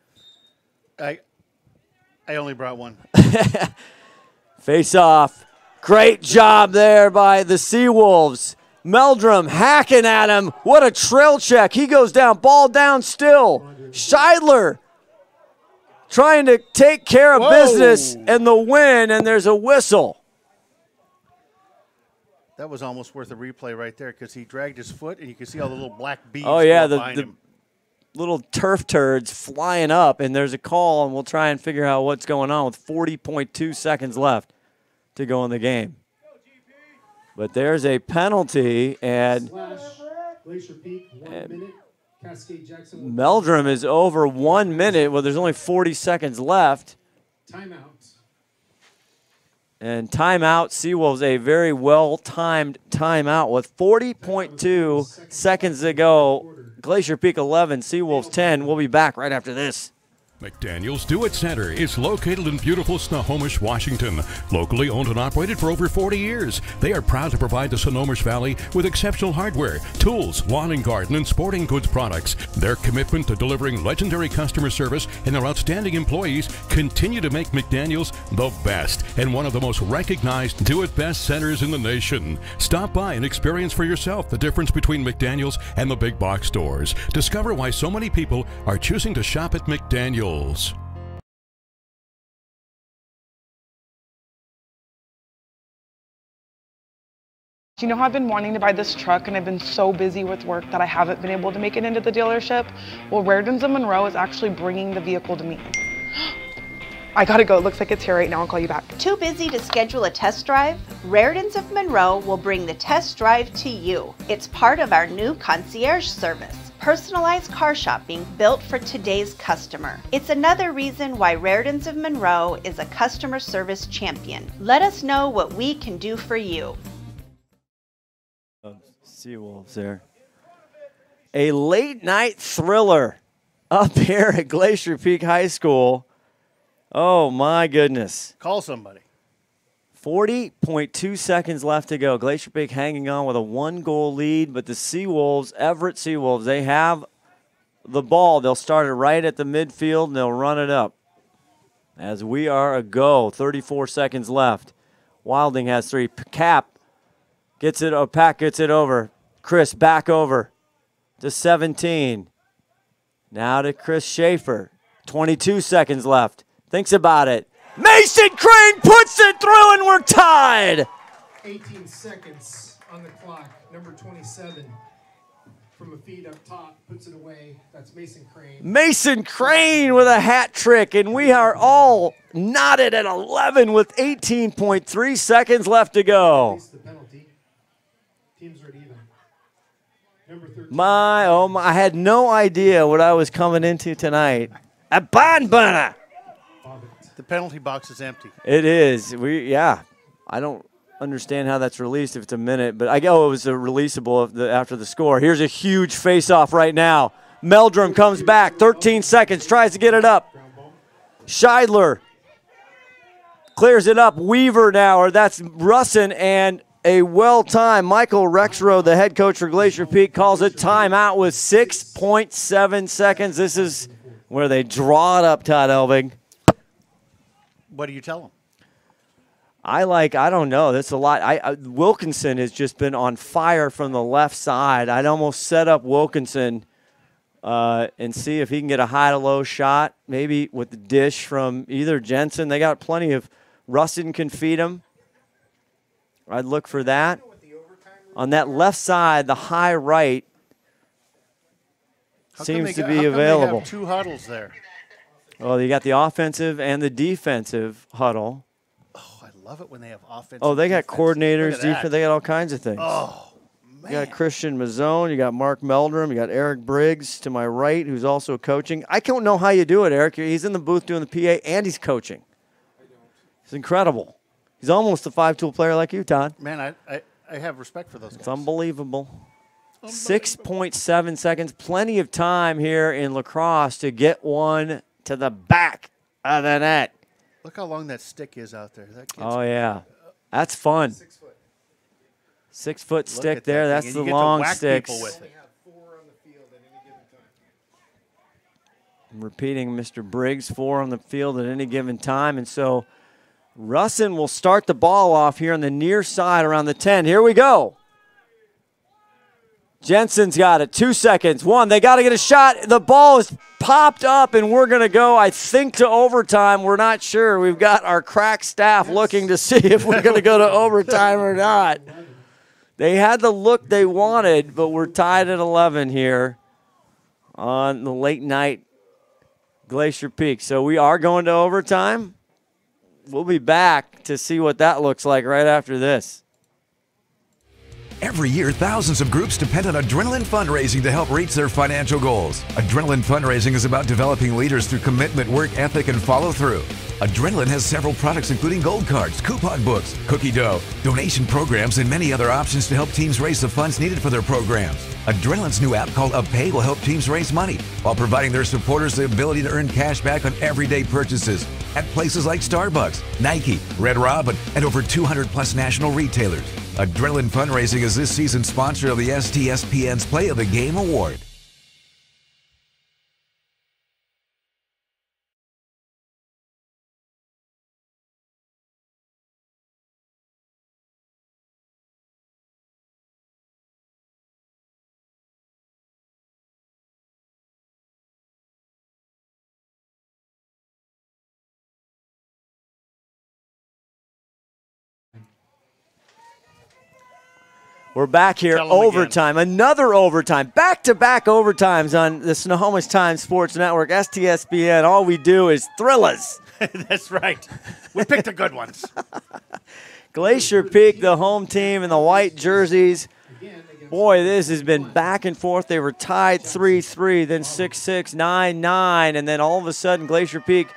I only brought one. Face off. Great job there by the Seawolves. Meldrum hacking at him. What a trail check. He goes down. Ball down still. Scheidler trying to take care of business and the win, and there's a whistle. That was almost worth a replay right there because he dragged his foot, and you can see all the little black beads behind him. Little turf turds flying up, and there's a call, and we'll try and figure out what's going on with 40.2 seconds left to go in the game. But there's a penalty, and Meldrum is over 1 minute. Well, there's only 40 seconds left. Timeout. And timeout, Seawolves, a very well-timed timeout with 40.2 seconds to go. Glacier Peak 11, Seawolves 10. We'll be back right after this. McDaniel's Do It Center is located in beautiful Snohomish, Washington. Locally owned and operated for over 40 years, they are proud to provide the Snohomish Valley with exceptional hardware, tools, lawn and garden, and sporting goods products. Their commitment to delivering legendary customer service and their outstanding employees continue to make McDaniel's the best and one of the most recognized Do It Best centers in the nation. Stop by and experience for yourself the difference between McDaniel's and the big box stores. Discover why so many people are choosing to shop at McDaniel's. You know how I've been wanting to buy this truck and I've been so busy with work that I haven't been able to make it into the dealership? Well, Rairdens of Monroe is actually bringing the vehicle to me. I gotta go, it looks like it's here right now, I'll call you back. Too busy to schedule a test drive? Rairdens of Monroe will bring the test drive to you. It's part of our new concierge service. Personalized car shopping built for today's customer. It's another reason why Rairdens of Monroe is a customer service champion. Let us know what we can do for you. Seawolves there. A late night thriller up here at Glacier Peak High School. Oh my goodness. Call somebody. 40.2 seconds left to go. Glacier Peak hanging on with a 1-goal lead, but the Seawolves, Everett Seawolves, they have the ball. They'll start it right at the midfield, and they'll run it up. As we are a go, 34 seconds left. Wilding has 3. Cap gets it, Pack gets it over. Chris back over to 17. Now to Chris Schaefer. 22 seconds left. Thinks about it. Mason Crane puts it through, and we're tied. 18 seconds on the clock. Number 27 from a feed up top puts it away. That's Mason Crane. Mason Crane with a hat trick, and we are all knotted at 11 with 18.3 seconds left to go. The penalty. Teams are at even. Number 13. My, I had no idea what I was coming into tonight. A Bonbana. The penalty box is empty. It is. I don't understand how that's released if it's a minute, but I go it was a releasable after the score. Here's a huge face-off right now. Meldrum comes back, 13 seconds, tries to get it up. Scheidler clears it up. Weaver now, or that's Russin, and a well-timed Michael Rexrow, the head coach for Glacier Peak, calls it timeout with 6.7 seconds. This is where they draw it up, Todd Elving. What do you tell them? I don't know. That's a lot. Wilkinson has just been on fire from the left side. I'd almost set up Wilkinson and see if he can get a high-to-low shot, maybe with the dish from either Jensen. They got plenty of – Rustin can feed him. I'd look for that. On that left side, the high right seems to be available. They have 2 huddles there. Well, you got the offensive and the defensive huddle. Oh, I love it when they have offensive. Oh, they got defense. coordinators, defense. They got all kinds of things. Oh, man. You got Christian Mazzone. You got Mark Meldrum. You got Eric Briggs to my right, who's also coaching. I don't know how you do it, Eric. He's in the booth doing the PA, and he's coaching. It's incredible. He's almost a 5-tool player like you, Todd. Man, I have respect for those guys. It's unbelievable. 6.7 seconds. Plenty of time here in Lacrosse to get one to the back of the net. Look how long that stick is out there. That oh, yeah. That's fun. 6 foot. 6 foot stick there. That That's the long sticks. repeating Mr. Briggs 4 on the field at any given time. And so Russin will start the ball off here on the near side around the 10. Here we go. Jensen's got it. 2 seconds. 1. They got to get a shot. The ball is popped up, and we're going to go, I think, to overtime. We're not sure. We've got our crack staff looking to see if we're going to go to overtime or not. They had the look they wanted, but we're tied at 11 here on the late night Glacier Peak. So we are going to overtime. We'll be back to see what that looks like right after this. Every year, thousands of groups depend on Adrenaline Fundraising to help reach their financial goals. Adrenaline Fundraising is about developing leaders through commitment, work ethic, and follow-through. Adrenaline has several products including gold cards, coupon books, cookie dough, donation programs, and many other options to help teams raise the funds needed for their programs. Adrenaline's new app called UpPay will help teams raise money while providing their supporters the ability to earn cash back on everyday purchases at places like Starbucks, Nike, Red Robin, and over 200+ national retailers. Adrenaline Fundraising is this season's sponsor of the STSPN's Play of the Game Award. We're back here, overtime, another overtime, back-to-back overtimes on the Snohomish Times Sports Network, STSPN. All we do is thrillers. That's right. We picked the good ones. Glacier Peak, the home team in the white jerseys. Boy, this has been back and forth. They were tied 3-3, then 6-6, 9-9, and then all of a sudden Glacier Peak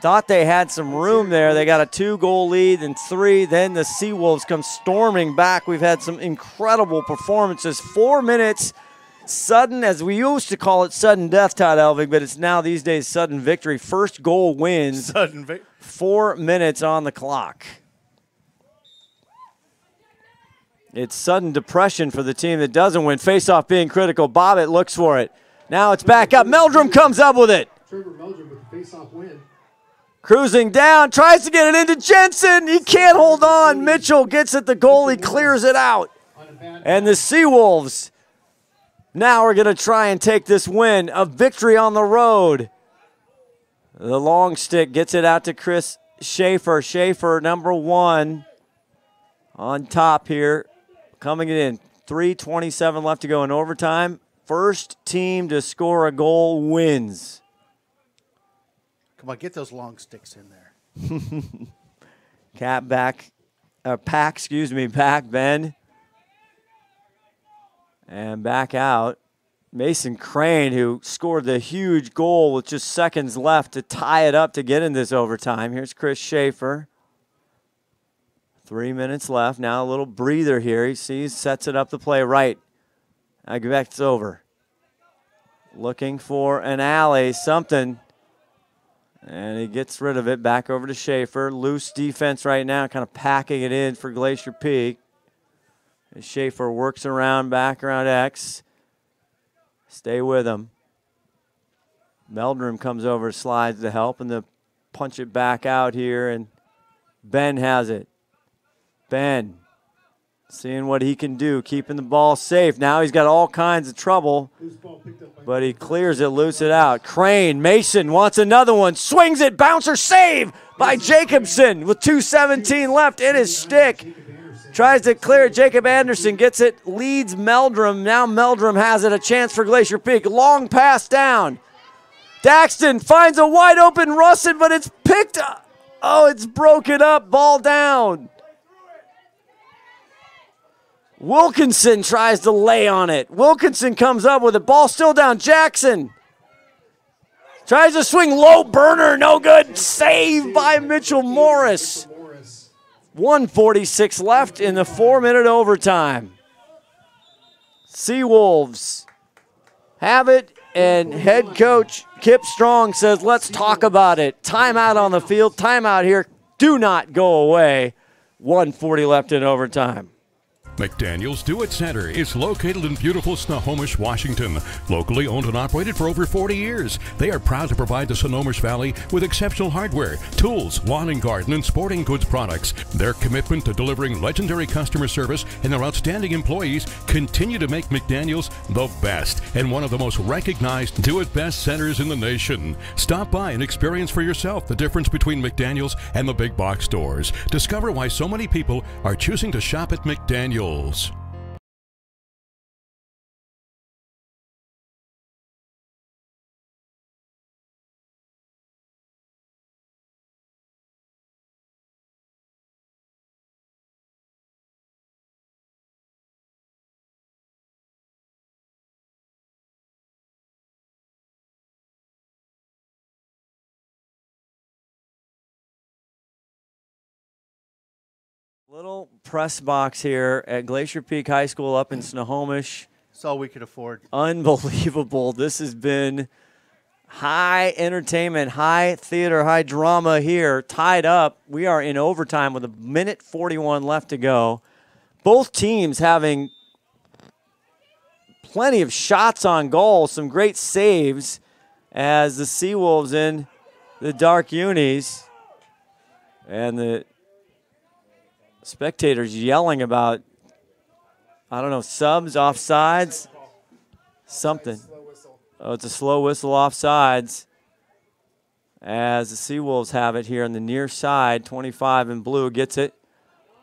thought they had some room there. They got a 2-goal lead and 3. Then the Seawolves come storming back. We've had some incredible performances. 4 minutes, sudden, as we used to call it, sudden death, Todd Elvig, but it's now these days sudden victory. First goal wins. 4 minutes on the clock. It's sudden depression for the team that doesn't win. Face-off being critical. Bobbitt looks for it. Now it's back up. Meldrum comes up with it. Trevor Meldrum with the face-off win. Cruising down, tries to get it into Jensen. He can't hold on. Mitchell gets at the goal. He clears it out. And the Seawolves now are going to try and take this win. A victory on the road. The long stick gets it out to Chris Schaefer. Schaefer, number 1, on top here. Coming in. 3:27 left to go in overtime. First team to score a goal wins. Come on, get those long sticks in there. Pack, back, Ben. And back out. Mason Crane, who scored the huge goal with just seconds left to tie it up to get in this overtime. Here's Chris Schaefer. 3 minutes left. Now a little breather here. He sees, sets it up the play right. I go back, it's over. Looking for an alley, something. And he gets rid of it. Back over to Schaefer. Loose defense right now, kind of packing it in for Glacier Peak. As Schaefer works around, back around X. Stay with him. Meldrum comes over, slides to help, and they'll punch it back out here, and Ben has it. Ben seeing what he can do, keeping the ball safe. Now he's got all kinds of trouble, but he clears it, loose it out. Crane, Mason wants another one, swings it, bouncer, save by Jacobson with 2:17 left in his stick. Tries to clear it, Jacob Anderson gets it, leads Meldrum. Now Meldrum has it, a chance for Glacier Peak. Long pass down. Daxton finds a wide open Russin, but it's picked up. Oh, it's broken up, ball down. Wilkinson tries to lay on it. Wilkinson comes up with it. Ball still down. Jackson tries to swing low burner. No good. Save by Mitchell Morris. 1:46 left in the 4-minute overtime. Seawolves have it, and head coach Kip Strong says, let's talk about it. Timeout on the field. Timeout here. Do not go away. 1:40 left in overtime. McDaniel's Do It Center is located in beautiful Snohomish, Washington. Locally owned and operated for over 40 years, they are proud to provide the Snohomish Valley with exceptional hardware, tools, lawn and garden, and sporting goods products. Their commitment to delivering legendary customer service and their outstanding employees continue to make McDaniel's the best and one of the most recognized do-it-best centers in the nation. Stop by and experience for yourself the difference between McDaniel's and the big box stores. Discover why so many people are choosing to shop at McDaniel's. Little press box here at Glacier Peak High School up in Snohomish. That's all we could afford. Unbelievable. This has been high entertainment, high theater, high drama here. Tied up. We are in overtime with 1:41 left to go. Both teams having plenty of shots on goal, some great saves as the Seawolves in the dark unis. And the spectators yelling about, I don't know, subs, offsides, something. Oh, it's a slow whistle offsides as the Seawolves have it here on the near side. 25 in blue gets it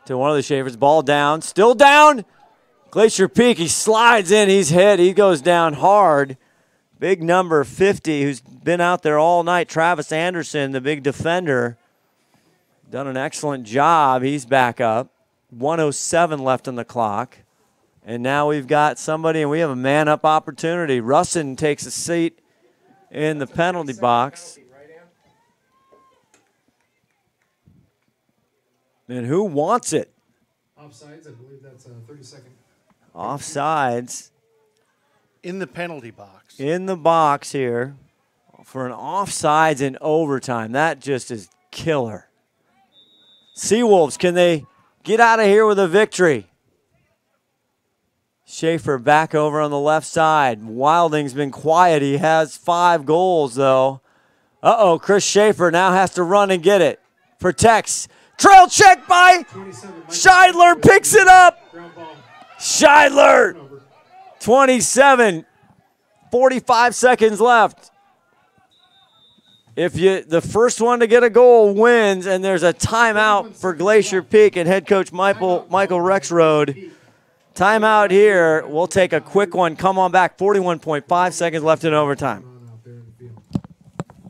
to one of the Schaefer's. Ball down, still down. Glacier Peak, he slides in, he's hit, he goes down hard. Big number 50 who's been out there all night, Travis Anderson, the big defender. Done an excellent job. He's back up. 1:07 left on the clock. And now we've got somebody, and we have a man-up opportunity. Russin takes a seat in the penalty box. And who wants it? Offsides, I believe that's a 30-second. Offsides. In the penalty box. In the box here for an offsides in overtime. That just is killer. Seawolves, can they get out of here with a victory? Schaefer back over on the left side. Wilding's been quiet. He has 5 goals, though. Uh-oh, Chris Schaefer now has to run and get it. Protects. Trail check by Scheidler, picks it up. Scheidler, 27, 45 seconds left. If the first one to get a goal wins, and there's a timeout for Glacier Peak and head coach Michael Rexroad. Timeout here. We'll take a quick one. Come on back. 41.5 seconds left in overtime.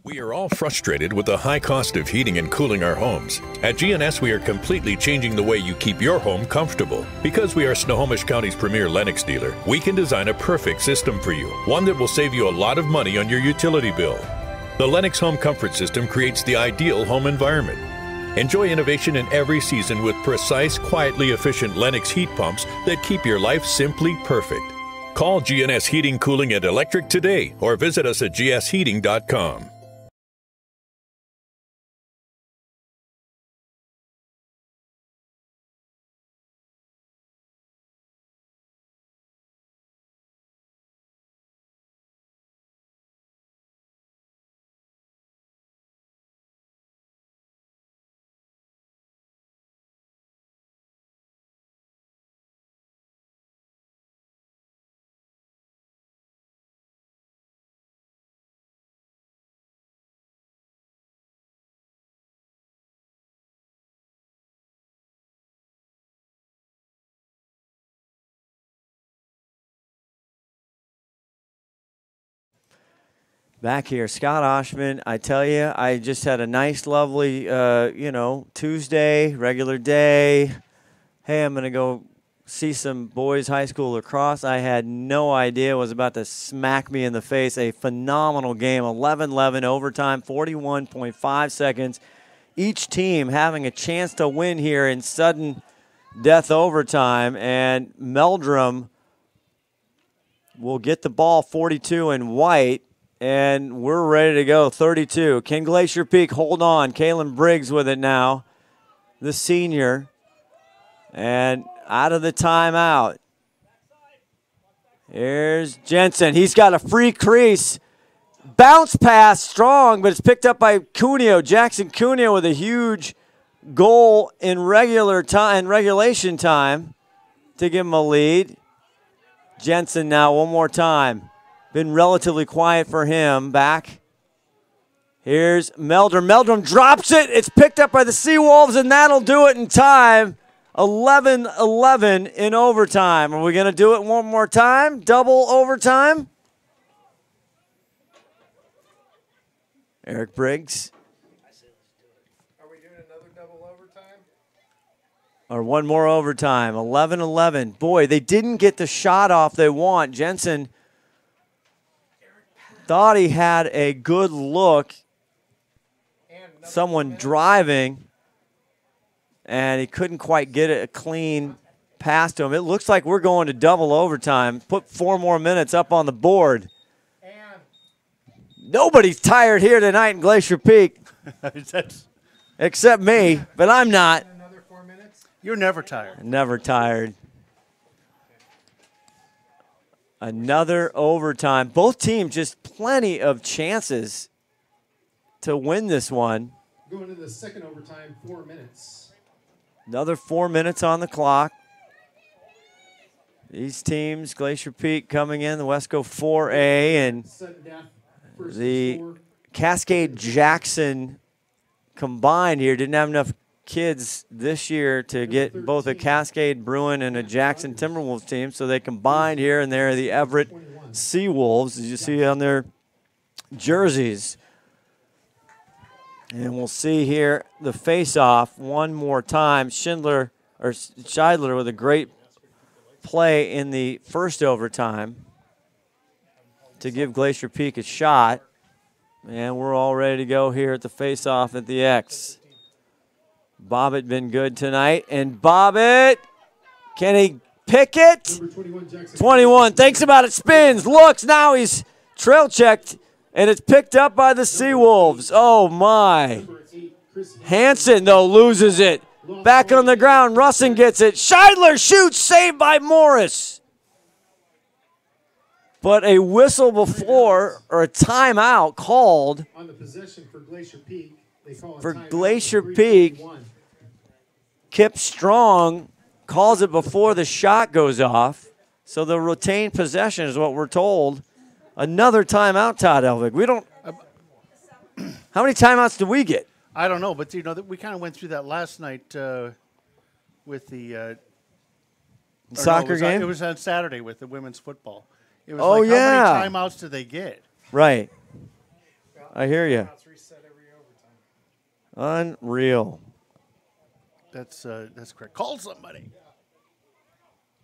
We are all frustrated with the high cost of heating and cooling our homes. At GNS, we are completely changing the way you keep your home comfortable. Because we are Snohomish County's premier Lennox dealer, we can design a perfect system for you, one that will save you a lot of money on your utility bill. The Lennox Home Comfort System creates the ideal home environment. Enjoy innovation in every season with precise, quietly efficient Lennox heat pumps that keep your life simply perfect. Call GNS Heating, Cooling, and Electric today or visit us at gsheating.com. Back here, Scott Oshman, I tell you, I just had a nice, lovely, Tuesday, regular day. Hey, I'm going to go see some boys high school lacrosse. I had no idea it was about to smack me in the face. A phenomenal game, 11-11 overtime, 41.5 seconds. Each team having a chance to win here in sudden death overtime, and Meldrum will get the ball, 42 in white. And we're ready to go, 32. Can Glacier Peak hold on? Kalen Briggs with it now, the senior. And out of the timeout. Here's Jensen. He's got a free crease. Bounce pass strong, but it's picked up by Cuneo. Jackson Cuneo with a huge goal in regulation time to give him a lead. Jensen now one more time. Been relatively quiet for him. Back. Here's Meldrum. Meldrum drops it. It's picked up by the Seawolves, and that'll do it in time. 11-11 in overtime. Are we going to do it one more time? Double overtime? Eric Briggs. Are we doing another double overtime? Or one more overtime. 11-11. Boy, they didn't get the shot off they want. Jensen thought he had a good look. Someone driving, and he couldn't quite get it a clean pass to him. It looks like we're going to double overtime. Put 4 more minutes up on the board. Nobody's tired here tonight in Glacier Peak. Except me, but I'm not. Another 4 minutes? You're never tired. Never tired. Another overtime. Both teams just plenty of chances to win this one. Going to the second overtime, 4 minutes. Another 4 minutes on the clock. These teams, Glacier Peak coming in, the Wesco 4A, and the Cascade Jackson combined here didn't have enough kids this year to get both a Cascade Bruin and a Jackson Timberwolves team, so they combined here, and they're the Everett Seawolves, as you see on their jerseys. And we'll see here the face-off one more time. Scheidler with a great play in the first overtime to give Glacier Peak a shot. And we're all ready to go here at the face-off at the X. Bobbitt been good tonight. And Bobbitt, can he pick it? 21, thinks about it, spins, looks, now he's trail checked. And it's picked up by the Seawolves. Oh, my. Hansen, though, loses it. Back on the ground. Russin gets it. Scheidler shoots. Saved by Morris. But a whistle before, or a timeout called. On the possession for Glacier Peak. For Glacier Peak. Kip Strong calls it before the shot goes off. So the retained possession is what we're told. Another timeout, Todd Elvig. We don't. How many timeouts do we get? I don't know, but you know we kind of went through that last night with the soccer game. It was on Saturday with the women's football. It was how many timeouts do they get? Right. I hear you. Unreal. That's correct. Call somebody.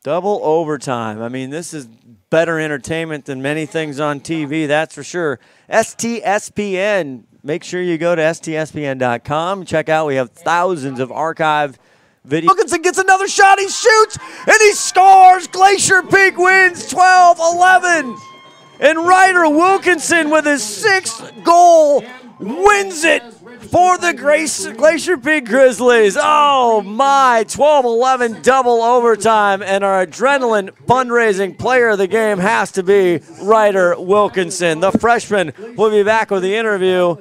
Double overtime. I mean, this is better entertainment than many things on TV, that's for sure. STSPN. Make sure you go to STSPN.com. Check out, we have thousands of archived videos. Wilkinson gets another shot. He shoots, and he scores. Glacier Peak wins 12-11. And Ryder Wilkinson with his 6th goal wins it for the Glacier Peak Grizzlies. Oh, my. 12-11 double overtime. And our adrenaline fundraising player of the game has to be Ryder Wilkinson. The freshman will be back with the interview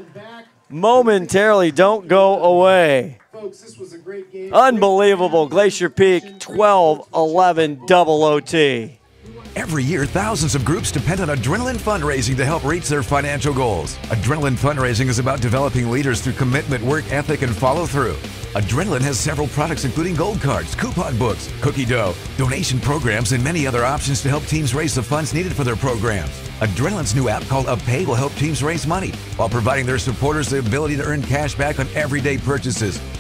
momentarily. Don't go away. Folks, this was a great game. Unbelievable. Glacier Peak 12-11 double OT. Every year, thousands of groups depend on Adrenaline Fundraising to help reach their financial goals. Adrenaline Fundraising is about developing leaders through commitment, work ethic, and follow-through. Adrenaline has several products including gold cards, coupon books, cookie dough, donation programs, and many other options to help teams raise the funds needed for their programs. Adrenaline's new app called UpPay will help teams raise money while providing their supporters the ability to earn cash back on everyday purchases.